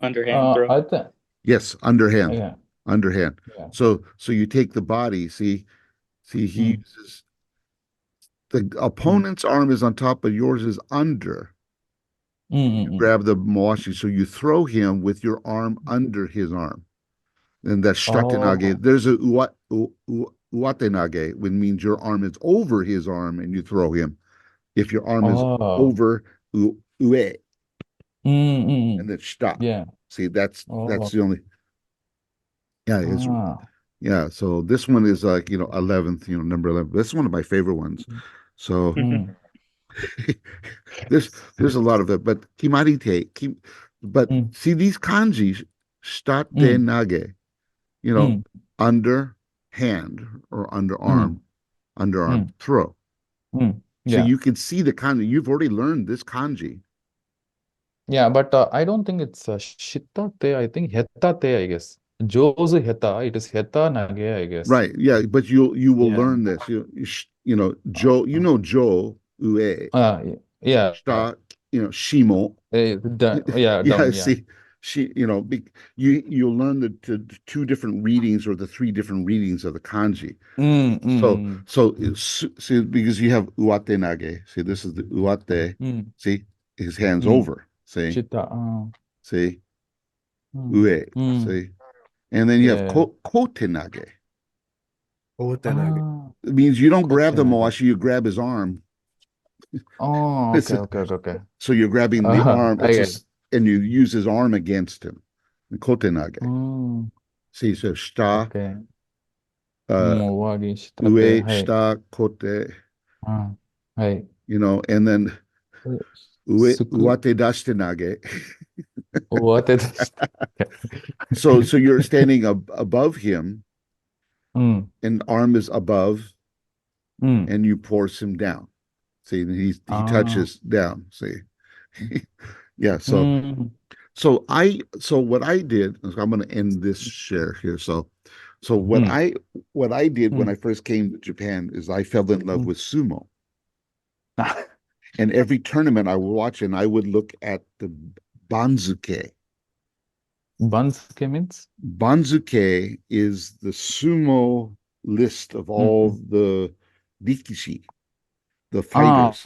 Underhand throw. I think. Yes, underhand, Yeah. underhand. Yeah. So you take the body. See, he Mm. uses the Mm. opponent's arm is on top, but yours is under. Mm. You Mm. grab the mawashi, so you throw him with your arm under his arm. And that's shatenage. Oh. There's a uwatenage, which means your arm is over his arm and you throw him. If your arm is Oh. over ue, Mm. and Mm. then shita. Yeah. See, that's Oh. the only. Yeah, it's Ah. yeah. So this one is like 11th, number 11. That's one of my favorite ones. So Mm. there's there's a lot of it, but kimarite, but Mm. see these kanjis, shtate Mm. nage, you know, Mm. under hand or Mm. underarm Mm. throw. Mm. So Yeah. you can see the kanji. You've already learned this kanji. Yeah, but I don't think it's Shitta Te. I think Hetta Te, I guess. Joe's Hetta. It is Hetta Nage, I guess. Right. Yeah, but you will Yeah. learn this. Joe, Uh, Joe, ue, yeah. shita, shimo. Yeah, Yeah, down. Yeah. see, you'll learn the two different readings or the three different readings of the kanji. Mm, So mm, so see, because you have uwate nage. See, this is the uwate. mm, See, his hands mm. over. See, Shitta. see, Mm, ue. mm. See, and then you have Yeah. kote nage. Otenage. Ah, It means you don't grab Kote the Nage. mawashi, you grab his arm. Oh, It's okay, okay, okay, okay. so you're grabbing the arm. I get it. And you use his arm against him. Kote nage. Mm, See, so shita, okay. uh, Mowagi Shitate. ue, Hey. shita, kote, Hey. and then Suku. uwate dashite nage. What is So you're standing above him, Mm, and arm is above, mm. and you force him down. See, he Ah. touches down. See, yeah. Mm, So what I did is I'm going to end this share here. So mm, what I did when mm, I first came to Japan is I fell in love mm. with sumo. And every tournament I would watch, and I would look at the banzuke. Bansuke means? Banzuke is the sumo list of all Mm, the rikishi. the fighters.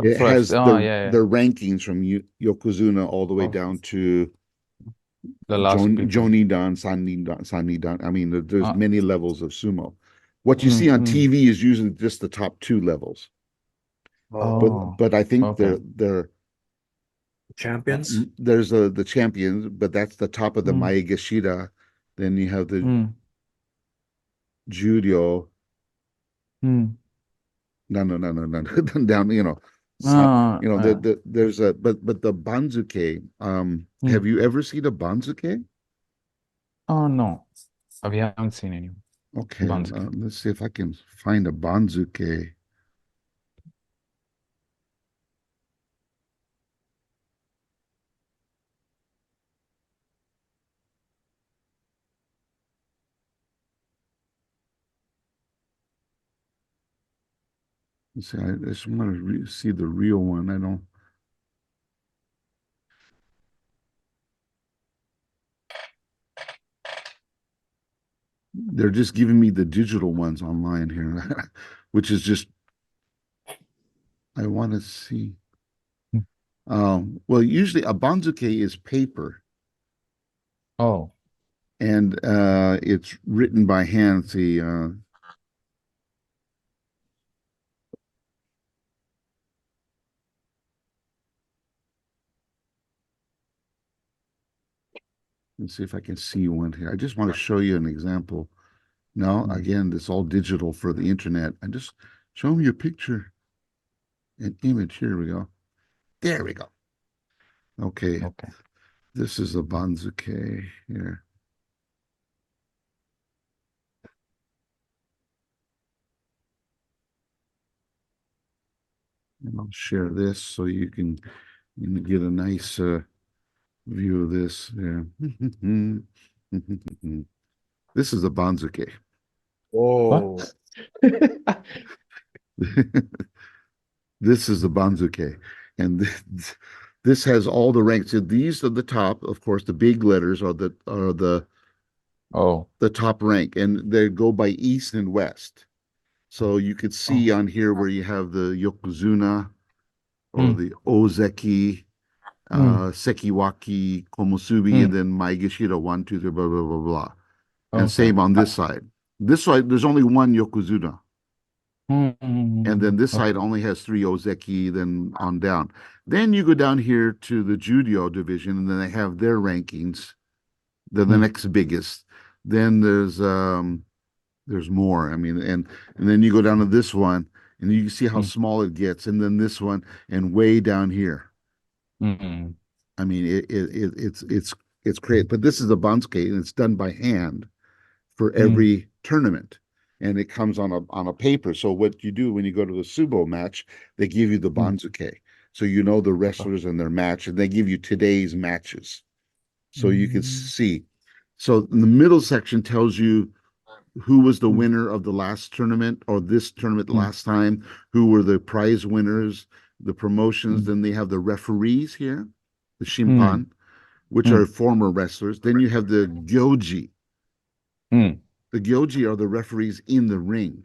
It First. has Oh, yeah, yeah. their rankings from Yokozuna all the way Oh, down to the last people. Jonidan, Sanidan. I mean, there's Uh, many levels of sumo. What you see mm, on mm. TV is usually just the top two levels. But Oh, Oh, I think okay. champions. there's the champions, but that's the top of the Mm, Maegashira. Then you have the mm, Judo. mm. No, down. Yeah. There's a but the Banzuke. Have Mm. you ever seen a Banzuke? Oh, no. We haven't seen any Okay, Banzuke. let's see if I can find a Banzuke. Let's see, I just want to see the real one. I don't. They're just giving me the digital ones online here, which is just I want to see. Mm. Well, usually a Banzuke is paper, Oh, and it's written by hand. See, let's see if I can see one here. I just want to show you an example. No, mm. again, it's all digital for the internet. I just show me a picture, an image. Here we go. There we go. Okay, Okay. this is a Banzuke here. And I'll share this so you can get a nice view of this. Yeah. This is a Banzuke. What? Oh, This is the Banzuke. And this has all the ranks. So these are the top, of course, the big letters are Oh, the top rank, and they go by east and west. So you could see oh. on here where you have the Yokozuna or Mm, the Ozeki, mm, Sekiwaki, Komusubi, and mm. then Maegashira, one, two, three, blah, blah, blah, blah. And Okay. same on this side. This side, there's only one Yokozuna. And then this side Okay. only has three Ozeki, then on down. Then you go down here to the Judo division, and then they have their rankings. Then the Mm, next biggest. Then there's more. I mean, and then you go down to this one, and you can see how mm, small it gets, and then this one, and way down here. mm, I mean, it's great. But this is a bansuke, and it's done by hand for mm, every tournament, and it comes on a paper. So what you do when you go to the sumo match, they give you the mm. bansuke, so you know the Oh, wrestlers and their match, and they give you today's matches, so you can mm, see. So in the middle section tells you who was the mm, winner of the last tournament or this tournament mm, last time, who were the prize winners, the promotions. mm, Then they have the referees here, the mm, shimpan, which are mm, former wrestlers. Then you have the gyoji. mm. The gyoji are the referees in the ring.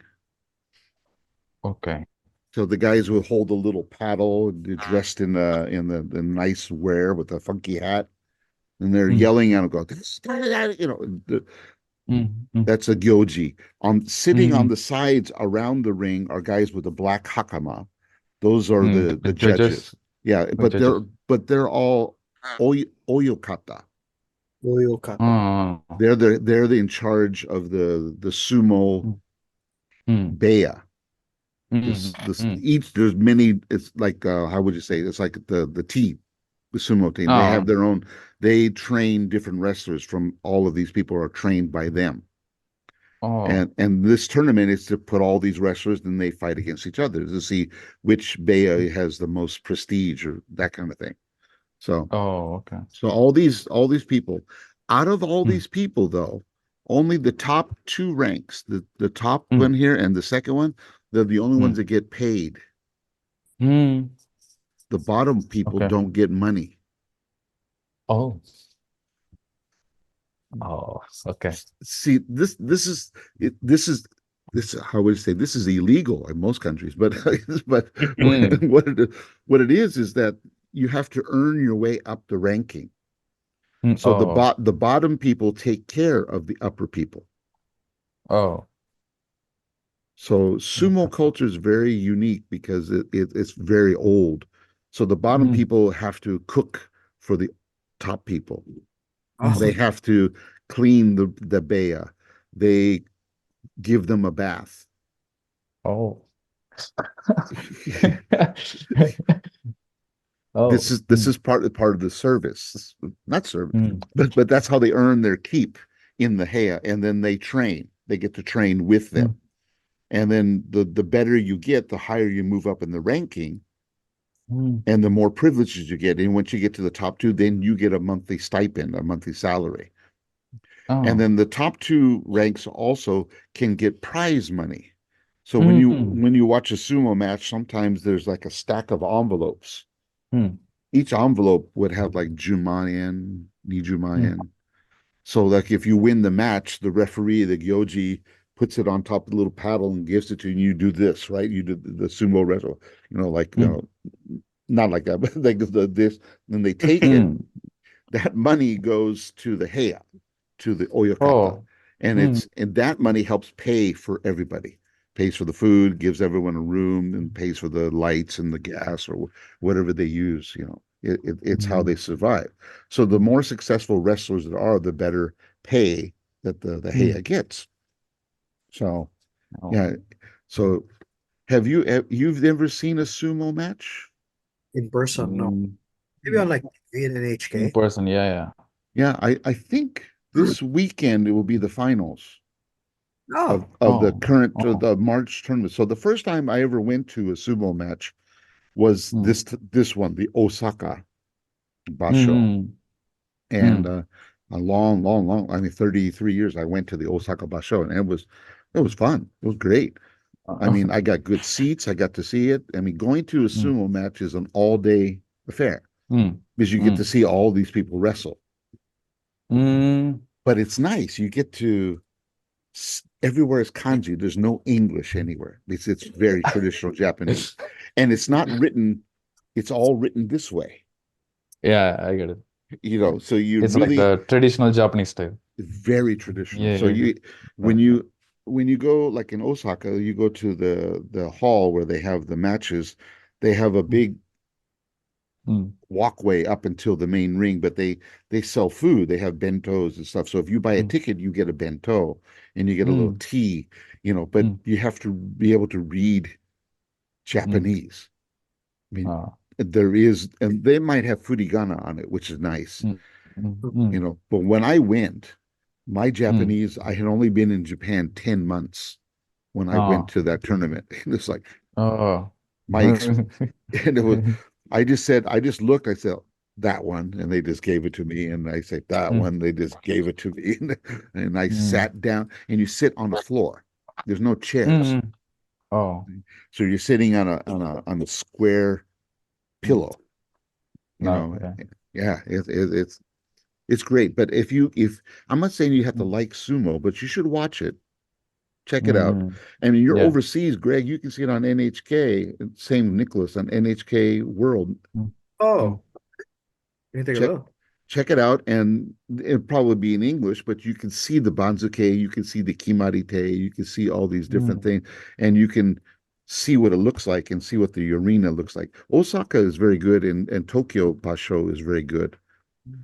Okay. So the guys will hold a little paddle, dressed in the nice wear with a funky hat, and they're Mm, yelling at them, go, this, you know, mm, mm, that's a gyoji. On sitting on mm, the sides around the ring are guys with a black hakama. Those are mm. The the judges. judges. Yeah, The judges. but they're all oyokata. Royal kata. Oh. They're in charge of the sumo Mm, mm, beya. mm, This mm. each there's many. It's like how would you say? It's like the team, the sumo team. They have Oh. their own. They train different wrestlers from all of these people are trained by them. Oh. And this tournament is to put all these wrestlers, and they fight against each other to see which Bea has the most prestige or that kind of thing. So Oh, okay. so all these people, out of all Mm, these people though, only the top two ranks, the top one mm, here and the second one, they're the only ones mm, that get paid. mm. The bottom people Okay. don't get money. Oh. Oh, okay. See, this is this, how would you say, this is illegal in most countries, but but Mm. what it is that you have to earn your way up the ranking. Mm. So Oh. the bottom people take care of the upper people. Oh. So sumo culture is very unique because it's very old. So the bottom Mm. people have to cook for the top people. Mm. They have to clean the bea. They give them a bath. Oh. this Oh. is this Mm. is part of the service, not service, Mm. but that's how they earn their keep in the hea, and then they get to train with them, Mm. and then the better you get, the higher you move up in the ranking, Mm. and the more privileges you get. And once you get to the top two, then you get a monthly stipend, a monthly salary. And Oh. then the top two ranks also can get prize money. So Mm. when you watch a sumo match, sometimes there's like a stack of envelopes. Mm. Each envelope would have like Jumayen, Mm. Nijumayen. So like if you win the match, the referee, the gyoji, puts it on top of the little paddle and gives it to you, and you do this, right? You do the sumo wrestle, like Mm. not like that, but like this. Then they take it. Mm. That money goes to the heya, to the oyakata, Oh. Mm. and that money helps pay for everybody. Pays for the food, gives everyone a room, and pays for the lights and the gas or whatever they use. It's how Mm. they survive. So the more successful wrestlers there are, the better pay that the Mm. heya gets. So Oh. yeah. So you've never seen a sumo match? In person, no. Mm. Maybe on like TV and In NHK. person, yeah, yeah. Yeah, I think this weekend it will be the finals Oh, of the Oh. current Oh. the March tournament. So the first time I ever went to a sumo match was Mm. this one, the Osaka Basho, Mm. and Mm. a long, I mean, 33 years I went to the Osaka Basho, and it was fun. It was great. I Uh, mean, I got good seats. I got to see it. I mean, going to a mm. sumo match is an all-day affair Mm. because you get to Mm. see all these people wrestle. Mm. But it's nice. You get to everywhere is kanji. There's no English anywhere. It's very traditional Japanese, and it's not written. It's all written this way. Yeah, I get it. So you It's like really the traditional Japanese style. very traditional. Yeah, So yeah, you yeah. when you when you go like in Osaka, you go to the hall where they have the matches. They have a Mm. big Mm. walkway up until the main ring, but they sell food. They have bentos and stuff. So if you buy a Mm. ticket, you get a bento and you get a little Mm. tea, but Mm. you have to be able to read Mm. Japanese. I mean, Ah. there is, and they might have furigana on it, which is nice, Mm. Mm. Mm. but when I went, my Mm. Japanese, I had only been in Japan 10 months when I went Ah. to that tournament. It's like Oh. my and it was I just looked, I said that one, and they just gave it to me, and I said that Mm. one, they just gave it to me, and I Mm. sat down, and you sit on the floor. There's no chairs. Mm. Oh. So you're sitting on a square Mm. pillow, you know. Okay. Yeah, it's great. But if I'm not saying you have to Mm. like sumo, but you should watch it. Check it out. Mm. I mean, you're Yeah. overseas, Greg. You can see it on NHK. Same Nicholas on NHK World. Mm. Mm. oh, let me take a Check look. check it out, and it'll probably be in English, but you can see the banzuke, you can see the kimarite, you can see all these different Mm. things, and you can see what it looks like and see what the arena looks like. Osaka is very good, and Tokyo Basho is very good.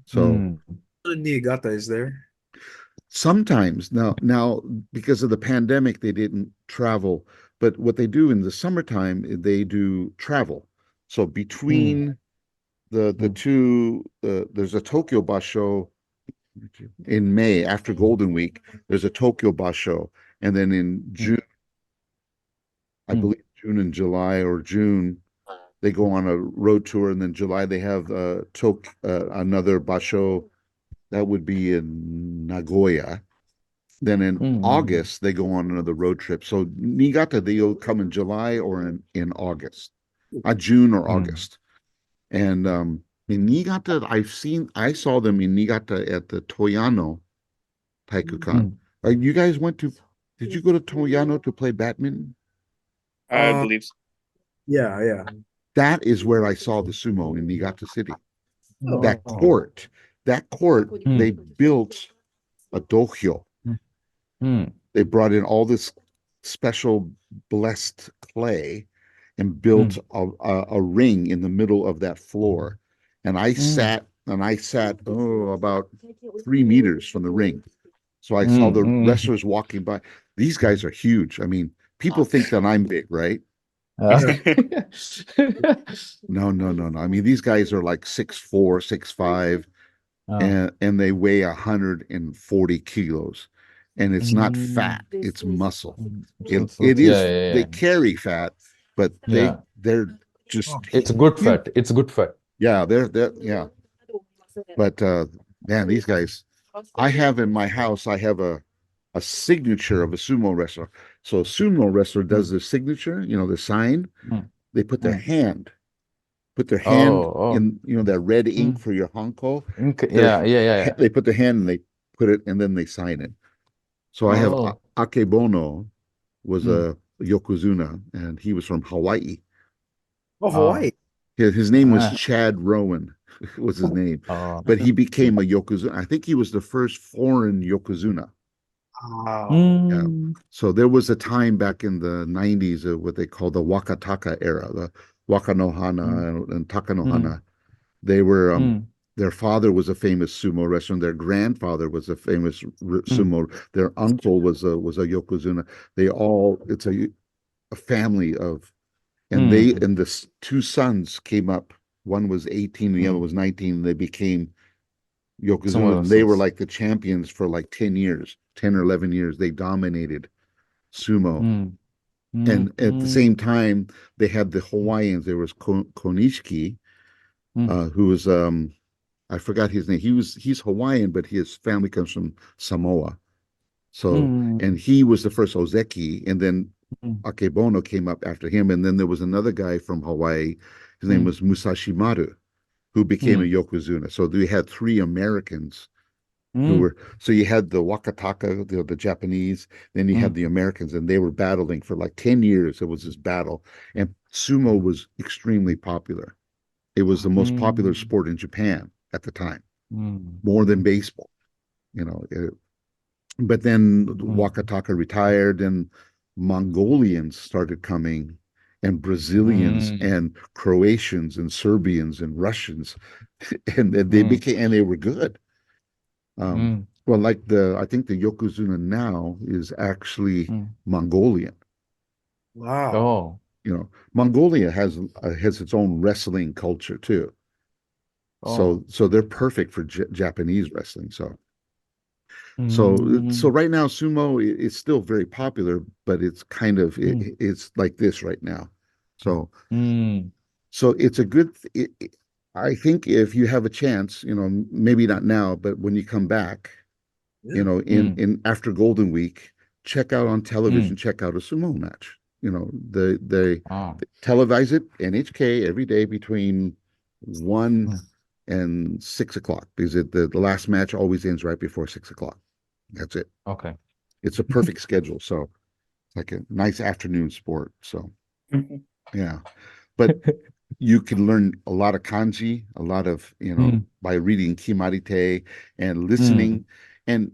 So Mm. Niigata is there. sometimes now because of the pandemic, they didn't travel, but what they do in the summertime, they do travel. So Mm. between the Mm. two, there's a Tokyo Basho in May after Golden Week. There's a Tokyo Basho, and then in Mm. June, I Mm. believe June and July, or June, they go on a road tour, and then July they have another Basho that would be in Nagoya. Then in Mm. August they go on another road trip. So Niigata, they'll come in July or in August, June or Mm. August. And in Niigata, I saw them in Niigata at the Toyano Taikukan. Mm. You guys went to? Did you go to Toyano to play badminton? I believe so. Yeah. That is where I saw the sumo in Niigata City. Oh. That court, they built a dohyo. Mm. They brought in all this special blessed clay and built a ring in the middle of that floor. And I sat about 3 meters from the ring. So I saw the wrestlers walking by. These guys are huge. I mean, people think that I'm big, right? Yeah. No, no, no, no. I mean, these guys are like 6'4", 6'5", Oh. and they weigh 140 kilos. And it's not Mm. fat, it's muscle. So, It is, they yeah. carry fat, but Yeah. they're just It's good huge. fat. It's good fat. Yeah, yeah. But man, these guys, I have in my house, I have a signature of a sumo wrestler. So a sumo wrestler does the signature, the sign. Mm. They put Mm. their hand Oh. in, that red ink Mm. for your hanko. Yeah. Yeah. They put their hand and they put it and then they sign it. So I have Oh. Akebono was Mm. a Yokozuna and he was from Hawaii. Oh, Oh. Hawaii. His name was Ah. Chad Rowan was his name, Oh. but he became a Yokozuna. I think he was the first foreign Yokozuna. Wow. Yeah. Mm. So there was a time back in the 90s of what they call the Wakataka era, the Mm. Wakanohana and Mm. Takanohana. They were Mm. their father was a famous sumo wrestler. Their grandfather was a famous Mm. sumo. Their uncle was a yokozuna. It's a family of, and Mm. the two sons came up. One was 18 and the other Mm. was 19. And they became Some yokozuna, and they were vessels. like the champions for like 10 years, 10 or 11 years. They dominated sumo. Mm. Mm. And at the Mm. same time, they had the Hawaiians. There was Konishiki, Mm. who was I forgot his name. He's Hawaiian, but his family comes from Samoa. So, Mm. and he was the first Ozeki, and then Mm. Akebono came up after him, and then there was another guy from Hawaii. His name Mm. was Musashimaru, who became a Mm. yokozuna. So we had three Americans who Mm. were. So you had the Wakataka, the Japanese, then you had Mm. the Americans, and they were battling for like 10 years. It was this battle, and sumo was extremely popular. It was the most popular Mm. sport in Japan at the time, Mm. more than baseball. You know, but then Mm. Wakataka retired, and Mongolians started coming, and Brazilians, Mm. and Croatians, and Serbians, and Russians, and Mm. they were good. Mm. Well, like I think the Yokozuna now is actually Mm. Mongolian. Wow. Oh. Mongolia has its own wrestling culture too. Oh. So they're perfect for Japanese wrestling. So Mm. right now sumo is still very popular, but it's kind of Mm. it's like this right now. So Mm. so it's a good. I think if you have a chance, maybe not now, but when you come back, Yeah. Mm. in after Golden Week, check out on television, Mm. check out a sumo match. They Ah. televise it NHK every day between one Mm. and 6 o'clock because the last match always ends right before 6 o'clock. That's it. Okay. It's a perfect schedule. So it's like a nice afternoon sport. So yeah. But you can learn a lot of kanji, a lot of, Mm. by reading Kimarite and Mm. listening. And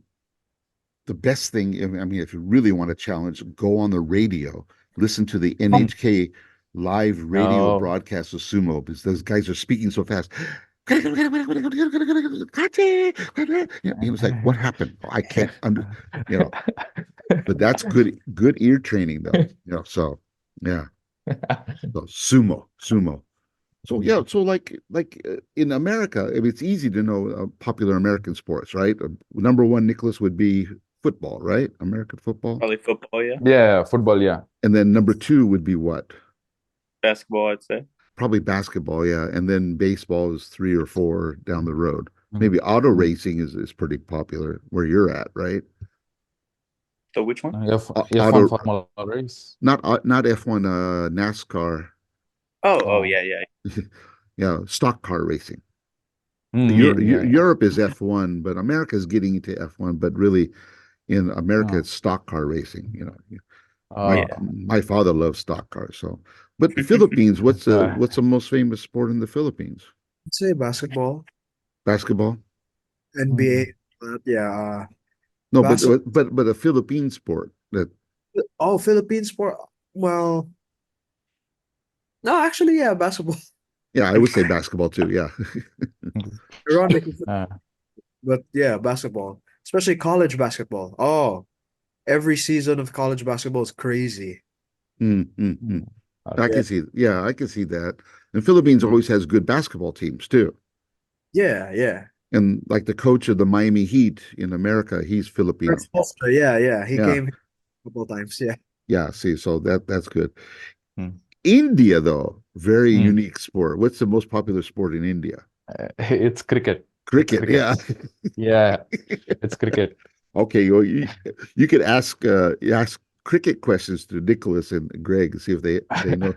the best thing, I mean, if you really want to challenge, go on the radio, listen to the Mm. NHK live radio Oh. broadcast of sumo because those guys are speaking so fast. You know, it's like, what happened? I can't you know, but that's good ear training though. So yeah. So sumo. So yeah, so like in America, I mean, it's easy to know popular American sports, right? Number one, Nicholas, would be football, right? American football. Probably football, yeah. Yeah, football, yeah. And then number two would be what? Basketball, I'd say. Probably basketball, yeah. And then baseball is three or four down the road. Mm. Maybe auto Mm. racing is pretty popular where you're at, right? So which one? F1 Auto, Formula race. not F1, NASCAR, Oh, Oh. yeah, yeah. yeah, stock car racing. Mm. Yeah. Europe is F1, but America is getting into F1. But really, In America, Oh. it's stock car racing. You know, Uh, my father loves stock cars. So, but the Philippines, what's the most famous sport in the Philippines? I'd say basketball, Basketball? NBA. Yeah, No, basketball. but a Philippine sport that. Oh, Philippine sport. Well, no, actually, yeah, basketball. Yeah, I would say basketball too. Yeah. Ironically, uh, but yeah, basketball, especially college basketball. Oh, every season of college basketball is crazy. Mm, mm, mm. I Yeah, can see. Yeah, I can see that. And Philippines always has good basketball teams too. yeah, yeah. And like the coach of the Miami Heat in America, he's Filipino. Yeah, yeah. He Yeah, came here a couple times. Yeah. yeah. See, so that's good. mm, India, though, very mm. unique sport. What's the most popular sport in India? It's cricket. It's Cricket. cricket. Yeah. Yeah, it's cricket. Okay, well, you could ask cricket questions to Nicholas and Greg and see if they know.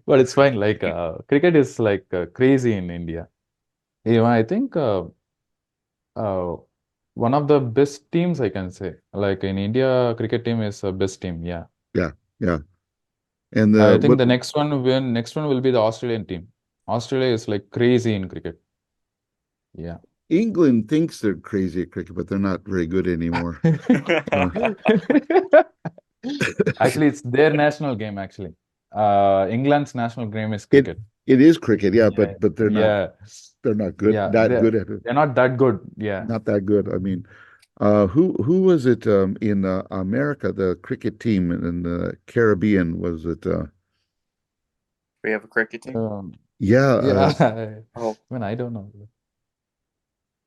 But it's fine. Like cricket is like crazy in India. Even I think uh, one of the best teams I can say. Like in India, cricket team is the best team. Yeah. Yeah, yeah. And I think what the next one will be the Australian team. Australia is like crazy in cricket. Yeah. England thinks they're crazy at cricket, but they're not very good anymore. Uh, Actually, it's their national game, actually. England's national game is it cricket. it is cricket, yeah, Yeah, but yeah, they're not good yeah. that good at it. They're not that good. Yeah. Not that good. I mean, who was it in America? The cricket team in the Caribbean was it? We have a cricket team. Yeah, Yeah. Oh, I mean, I don't know.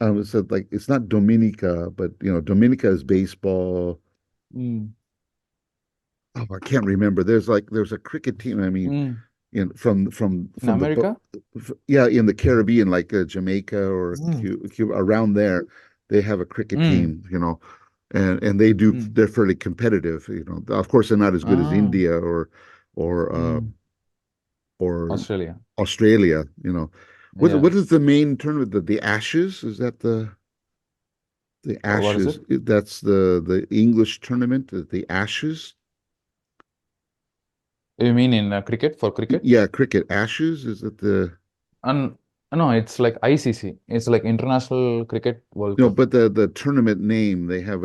it said like it's not Dominica, but Dominica is baseball. Mm, Oh, I can't remember. There's a cricket team. I mean, mm. in In from the America? yeah, in the Caribbean, like Jamaica or Mm, Cuba, around there, they have a cricket mm, team, and mm. they're fairly competitive. Of course, they're not as good as Ah, India or mm. or Australia. Australia. Yeah. What is the main tournament? The Ashes? Is that the What is Ashes? it? That's the English tournament, the Ashes. You mean in cricket for cricket? Yeah, cricket Ashes. Is it the And no, it's like ICC. It's like International Cricket World No, Cup. but the tournament name they have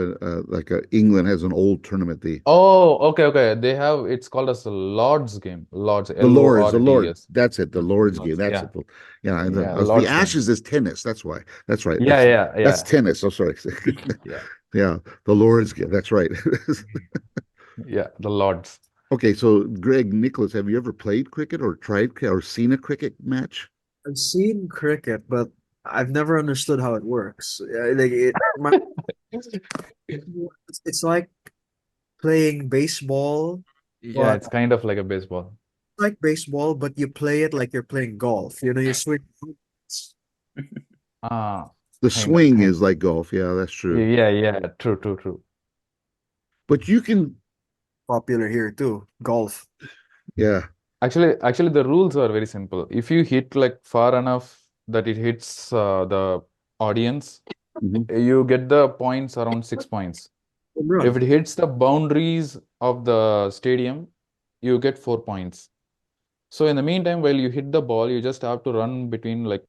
England has an old tournament. Oh, okay, okay. They have it's called as the Lord's game. Lord's The Lord. Lords. That's it. The Lord's game. Lords. That's Yeah, it. Yeah, and yeah, the Lord's game. Ashes is tennis. That's why. That's right. Yeah, yeah, That's yeah, tennis. Oh, sorry. yeah, Yeah, the Lord's game. That's right. yeah. The Lords. Okay, so Greg Nicholas, have you ever played cricket or or seen a cricket match? I've seen cricket, but I've never understood how it works. It's like playing baseball, Yeah, but it's kind of like a baseball. like baseball, but you play it like you're playing golf. You swing. It's Ah, The kind of, swing kind. is like golf. Yeah, that's true. Yeah, yeah. True, true, true. But you can, popular here too. Golf. yeah. Actually, the rules are very simple. If you hit like far enough that it hits the audience, Mhm. you get the points around 6 points. Home If run. it hits the boundaries of the stadium, you get 4 points. So in the meantime, while you hit the ball, you just have to run between like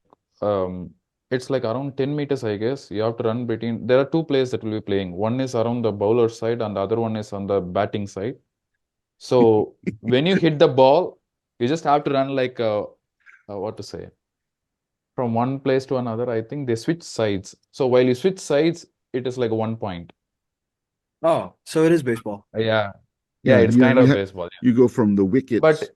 it's like around 10 meters, I guess. You have to run between. There are two players that will be playing. One is around the bowler side, and the other one is on the batting side. So when you hit the ball, you just have to run like what to say from one place to another. I think they switch sides. So while you switch sides, it is like 1 point. Oh, so it is baseball. Yeah, yeah, Yeah, it's kind of baseball. Yeah. you go from the wickets But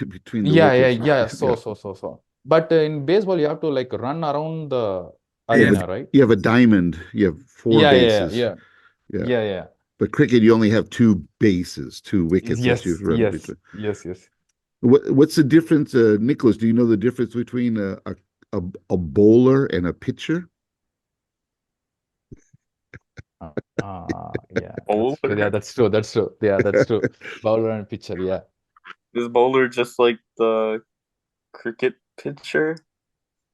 between the yeah, yeah, wickets. yeah. Yeah. So. But in baseball, you have to like run around the You have Yeah. a arena, right? you have a diamond. You have four Yeah, yeah, bases. yeah, Yeah. yeah, yeah. But cricket, you only have two bases, two wickets that you Yes, run yes, between. yes, yes. What's the difference, Nicholas? Do you know the difference between a bowler and a pitcher? Yeah, bowler? that's true. That's true. Yeah, that's true. Bowler and pitcher. Yeah. Is bowler just like the cricket pitcher?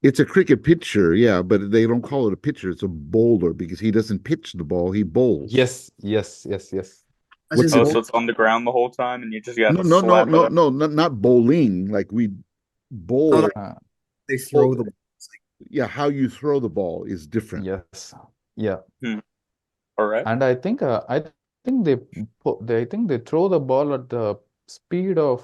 It's a cricket pitcher, yeah, but they don't call it a pitcher. It's a bowler because he doesn't pitch the ball; he bowls. Yes, yes, yes, yes. As What's in Oh, it? so both, it's on the ground the whole time, and you just have No, to no, no, slap no, it. no, not bowling. Like we no, no, bowl. Uh, they Bowl. throw the ball. Yeah, how you throw the ball is different. yes. Yeah. Hmm. All right. And I think I think they throw the ball at the speed of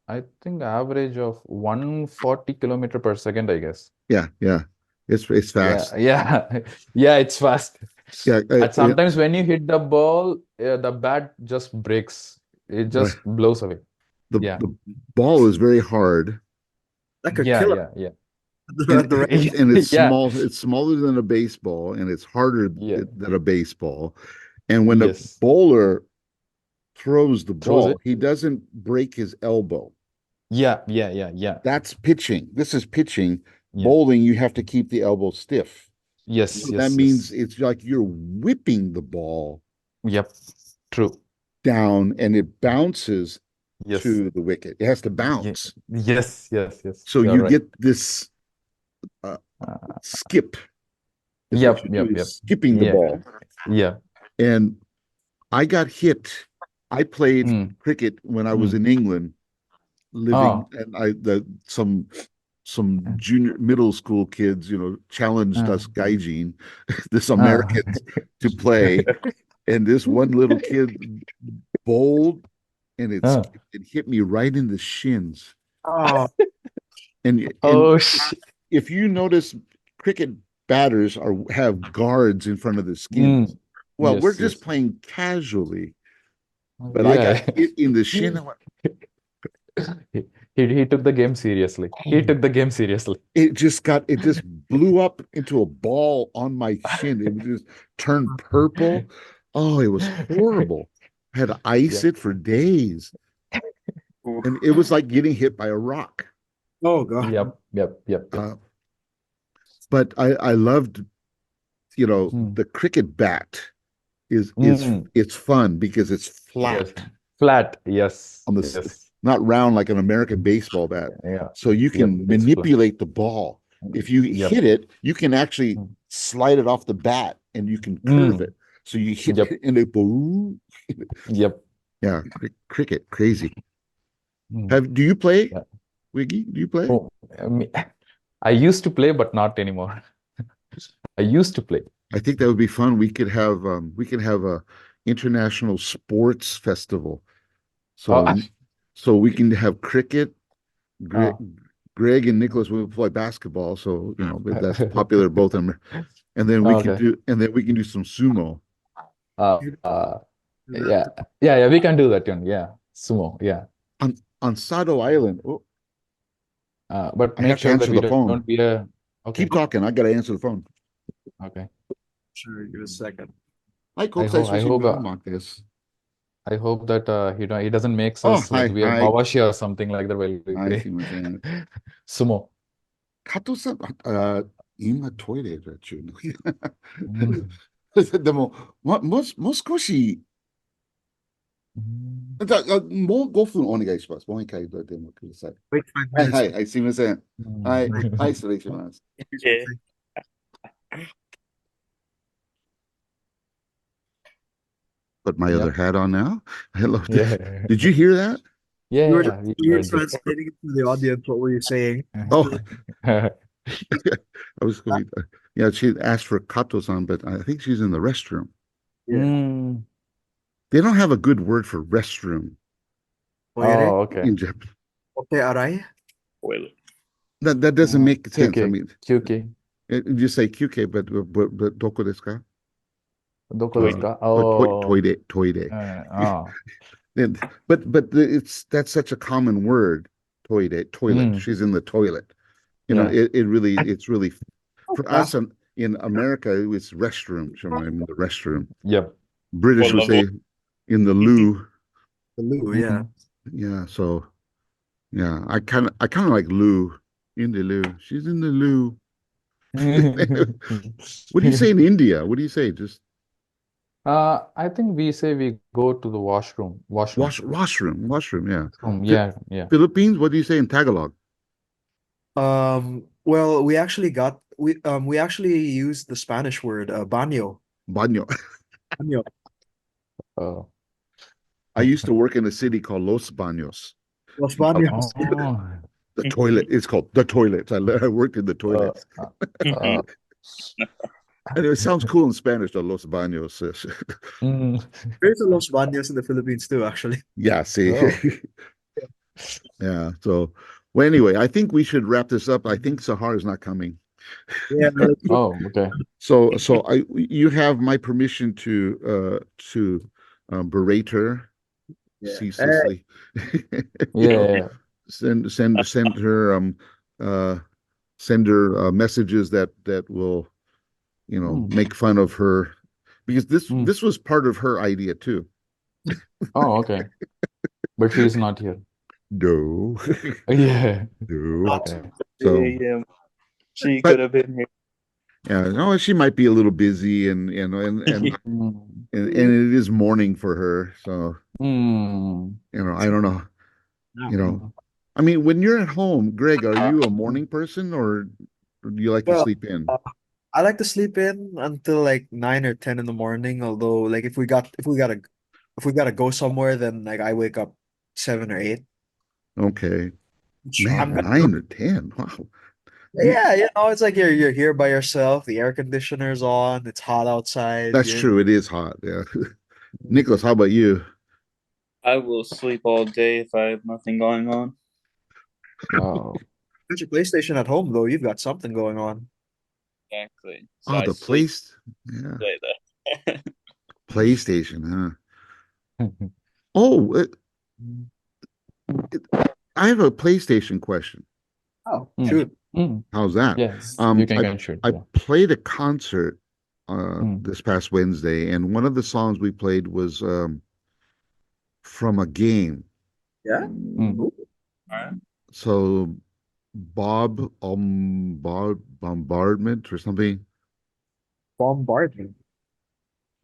I think average of 140 kilometer per second, I guess. Yeah, yeah, it's Yeah, fast. yeah, yeah, it's fast. Yeah, And sometimes when you hit the ball, the bat just breaks. It right. just blows away. The Yeah, the ball is very hard, That could yeah, kill yeah, yeah, him and at the right. and it's yeah, small. It's smaller than a baseball, and it's harder yeah. than a baseball. And when a Yes. bowler throws the Throws ball, it. he doesn't break his elbow. Yeah, yeah, yeah, yeah, That's pitching. This is pitching. yeah. Bowling, you have to keep the elbow stiff. Yes, So that yes, means yes. it's like you're whipping the ball Yep. True. down and it bounces Yes. to the wicket. It has to Ye- bounce. Yes, yes, yes. So You're you right. get this uh, Uh, skip. Is what yep, you do yep, is yep. skipping the Yeah, ball. yeah. And I got hit. I played Mm, cricket when I was mm. in England, living, Oh. and some junior middle school kids, challenged us Uh, gaijin, this uh. Americans, to play, and this one little kid bowled, and Uh. it hit me right in the shins. Oh, And Oh shit. if you notice, cricket batters have guards in front of the skins. Mm. Well, we're Yes, just yes. playing casually, but I got Yeah. hit in the shin. He took the game seriously. He took the game seriously. It just blew up into a ball on my shin. It just turned purple. Oh, it was horrible. I had to ice Yeah. it for days. Oof. And it was like getting hit by a rock. oh God. Yep, yep, yep, yep. But I loved, Mm. the cricket bat is Mm. it's fun because it's Yes. flat Flat. Yes. on Yes. not round like an American baseball bat. Yeah. So you Yep. can It's flat. manipulate the ball. If you Yep. hit it, you can actually Mm. slide it off the bat and you can curve it. So you hit Yep. it and it boom. Yep. Yeah, cricket, crazy. Mm. Do you play, Yeah. Wiggy? Do you play? Oh, I used to play, but not anymore. I used to play. I think that would be fun. We could have a international sports festival. So Oh, so we can have cricket. Greg, oh. Greg and Nicholas will play basketball, so that's popular both of them. And then Okay. we can do some sumo. Uh, uh, yeah, yeah, we can do that one. Yeah, sumo. Yeah. On Sado Island. Oh, But I make have to sure that answer we the phone. don't be a. Okay. Keep talking. I gotta answer the phone. Okay. Sure, give a second. Hi, I Coach. hope. I hope. I hope that he doesn't make Oh, us like we are hi. Mawashi or something like that while we I play see what I'm saying. sumo. Kato-san, 今トイレだっちゅうの。Mm. でも、もう少し、もう5分お願いします。もう一回でもください。Wait 5 minutes. はい、すいません。はい、失礼します。Yeah. Put my Yep. other hat on now. Hello. Yeah. Did you hear that? Yeah, You were, yeah, we you were heard it. translating it to the audience. What were you saying? Oh, I was going. Yeah, she asked for Kato-san, but I think she's in the restroom. Yeah. Mm. They don't have a good word for restroom Toire? Oh, okay. in Japan. Ote arai? Well, That doesn't make sense. I QK, mean, QK. you say QK, but doko desu ka? Doko desu ka? Toire. Oh. But that's such a common word. Toilet. Mm. She's in the toilet. Yeah. It's really for us in America. It's restroom. I'm in the restroom. Yep. British would say in the loo. The loo, yeah. Yeah. So yeah, I kind of like loo. In the loo. She's in the loo. What do you say in India? What do you say? Just I think we say we go to the washroom. Washroom. washroom. Yeah. Yeah, yeah. Philippines. What do you say in Tagalog? Well, we actually used the Spanish word baño. Baño. Baño. Oh. I used to work in a city called Los Baños. Los baños. Oh. The toilet. It's called the toilets. I worked in the Uh, toilets. uh, And it sounds cool in Spanish, the Los Baños. mm. There's a Los baños in the Philippines too, actually. Yeah, see. Oh. Yeah. So, well, anyway, I think we should wrap this up. I think Sahar is not coming. Yeah. Oh, okay. So you have my permission to berate her Yeah. ceaselessly. Yeah. Send her uh send her messages that will Mm. make fun of her, because this Mm. this was part of her idea too. Oh, okay. But she's not here. No. Yeah. No. Okay. So, Yeah, she but could have been here. yeah, no, she might be a little busy, Mm. and it is morning for her. So, Mm. I don't know. You know, Mm. I mean, when you're at home, Greg, are you a morning person, or do you like to Well, sleep in? I like to sleep in until like 9 or 10 in the morning. Although, like, if we gotta go somewhere, then like I wake up 7 or 8. Okay. Which Man, I'm Oh. gonna. 9 or 10. Wow. You Yeah, it's like you're here by yourself. The air conditioner's on. It's hot outside. That's You're in. true. It is hot. Yeah. Nicholas, how about you? I will sleep all day if I have nothing going on. Oh. Got your PlayStation at home though. You've got something going on. Exactly. So Oh, I the sleep place. Yeah. all day then. PlayStation, huh? Oh, it- I have a PlayStation question. Oh, Mm. shoot. Mm. How's that? Yes, you Um, can I control. I Yeah. played a concert Mm. this past Wednesday, and one of the songs we played was from a game. Yeah. Mm. Ooh, All right. So Bombardment or something. bombardment.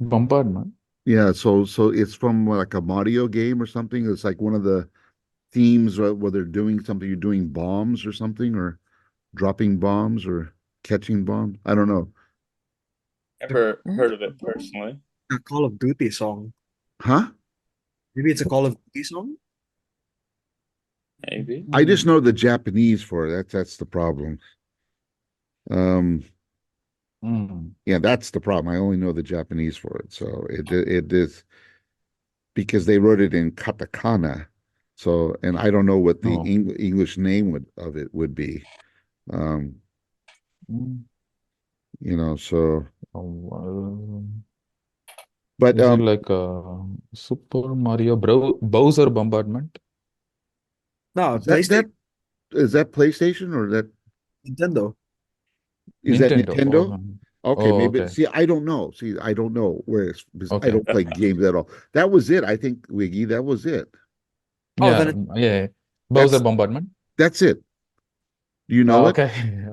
Bombardment. Yeah, so it's from like a Mario game or something. It's like one of the themes where they're doing something. You're doing bombs or something, or dropping bombs or catching bombs. I don't know. Never heard of it personally. A Call of Duty song. Huh? Maybe it's a Call of Duty song. Maybe. I just Mm. know the Japanese for it. That's the problem. Um, Mm. yeah, that's the problem. I only know the Japanese for it. So it is because they wrote it in katakana. So, and I don't know what the Oh. English name of it would be. Um, Mm. so, Oh, but is it like a Super Mario Bowser Bombardment? No, is that PlayStation, PlayStation, or Nintendo. is that Nintendo. Oh, Nintendo? Okay, oh, maybe. okay. See, I don't know. See, I don't know where it's because I Okay. don't play games at all. That was it. I think, Wiggy, that was it. Oh, then Yeah, yeah. Bowser That's Bombardment. that's it. Do you know Oh, it? okay.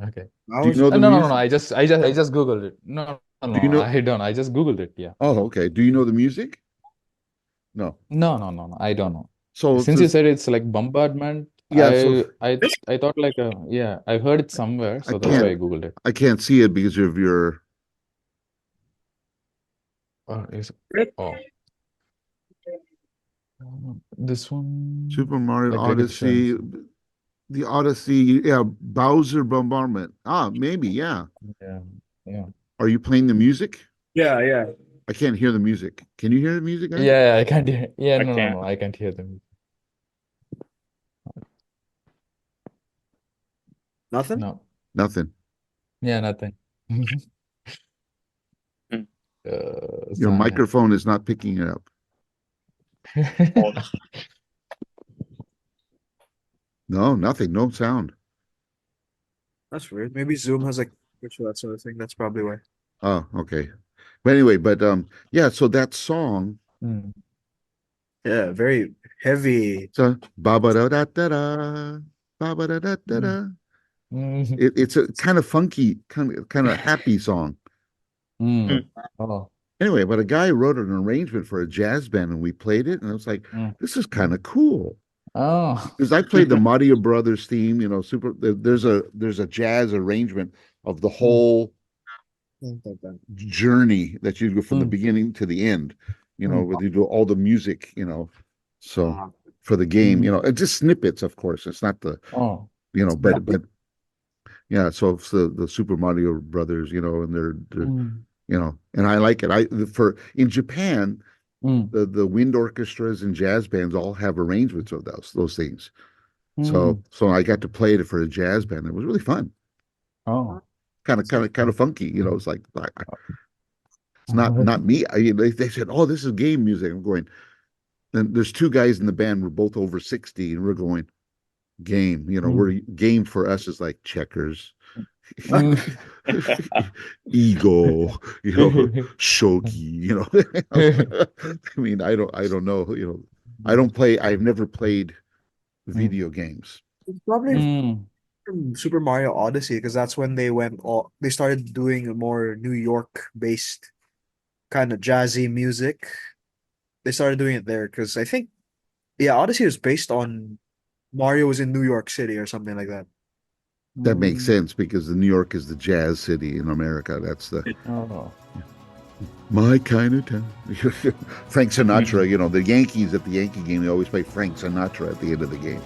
Okay. I Do you was know the No, no, no, no. music? I just Googled it. No, no, Do no. you know? I don't. I just Googled it. Yeah. Oh, okay. Do you know the music? No. No, no, no, no. I don't know. So, Since you said it's like bombardment, yeah. So I thought like yeah, I heard it somewhere, I so that's why can't I Googled it. I can't see it because of your Is oh this one Super Mario like cricket Odyssey, shows. the Odyssey. Yeah, Bowser Bombardment. Ah, maybe. Yeah. Yeah, yeah. Are you playing the music? Yeah, yeah. I can't hear the music. Can you hear the music, guys? Yeah, I can't hear. Yeah, I no, no, can't. no. I can't hear them. Nothing? No. Nothing. Yeah, nothing. Hmm. Your Sanya. microphone is not picking it up. Odd. No, nothing. No sound. That's weird. Maybe Zoom has like for that sort of thing. That's probably why. Oh, okay. But anyway, yeah. So that song. Mm. Yeah, very heavy. So ba ba da da da da ba ba da da da Mm. da. Mm. It's a kind of funky, kind of happy song. Mm. Hmm. Oh. Anyway, but a guy wrote an arrangement for a jazz band, and we played it, and I was like, Mm. "This is kind Mm. of cool." Oh. Because I played the Mario Brothers theme, there's a jazz arrangement of the Mm, whole journey that you go from the mm, beginning to the end, mm, where you do all the music, so for the game, mm. and just snippets, of course. It's not the, Oh. but yeah, so it's the Super Mario Brothers, and they're Mm, and I like it. For in Japan, mm, the wind orchestras and jazz bands all have arrangements of those things. mm. So I got to play it for a jazz band. It was really fun. Oh. Kind of funky, it's like it's not me. They said, "Oh, this is game music." I'm going. Then there's two guys in the band. We're both over 60, and we're going game. Mm, We're game for us is like checkers, mm. ego, shogi. I mean, I don't know. I don't play. I've never played Mm, video games. It's probably mm, from Super Mario Odyssey because that's when they started doing a more New York based kind of jazzy music. They started doing it there because I think yeah, Odyssey was based on Mario was in New York City or something like that. That makes mm. sense because the New York is the jazz city in America. That's the Oh. my kind of town. Frank Sinatra, Mm. the Yankees at the Yankee game, they always play Frank Sinatra at the end of the game.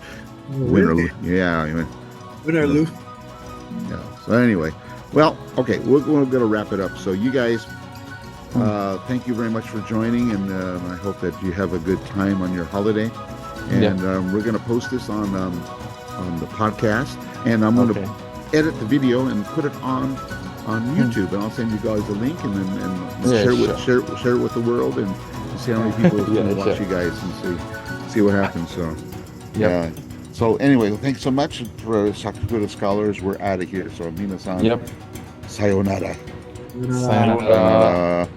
Oh, Win or really? lose. Yeah, Win or lose? yeah. So anyway, well, okay, we're going to wrap it up. So you guys, Mm. thank you very much for joining, and I hope that you have a good time on your holiday. Yeah. And we're going to post this on the podcast, and I'm going to Okay. edit the video and put it on YouTube, and I'll send you guys a link, and then Yeah, share it with the world, and see how many people Yeah, can watch sure. you guys and see what happens. So Yep. yeah. So anyway, thanks so much for Sakura Scholars. We're out of here. So Mina-san, Yep. sayonara. Sayonara. Sayonara.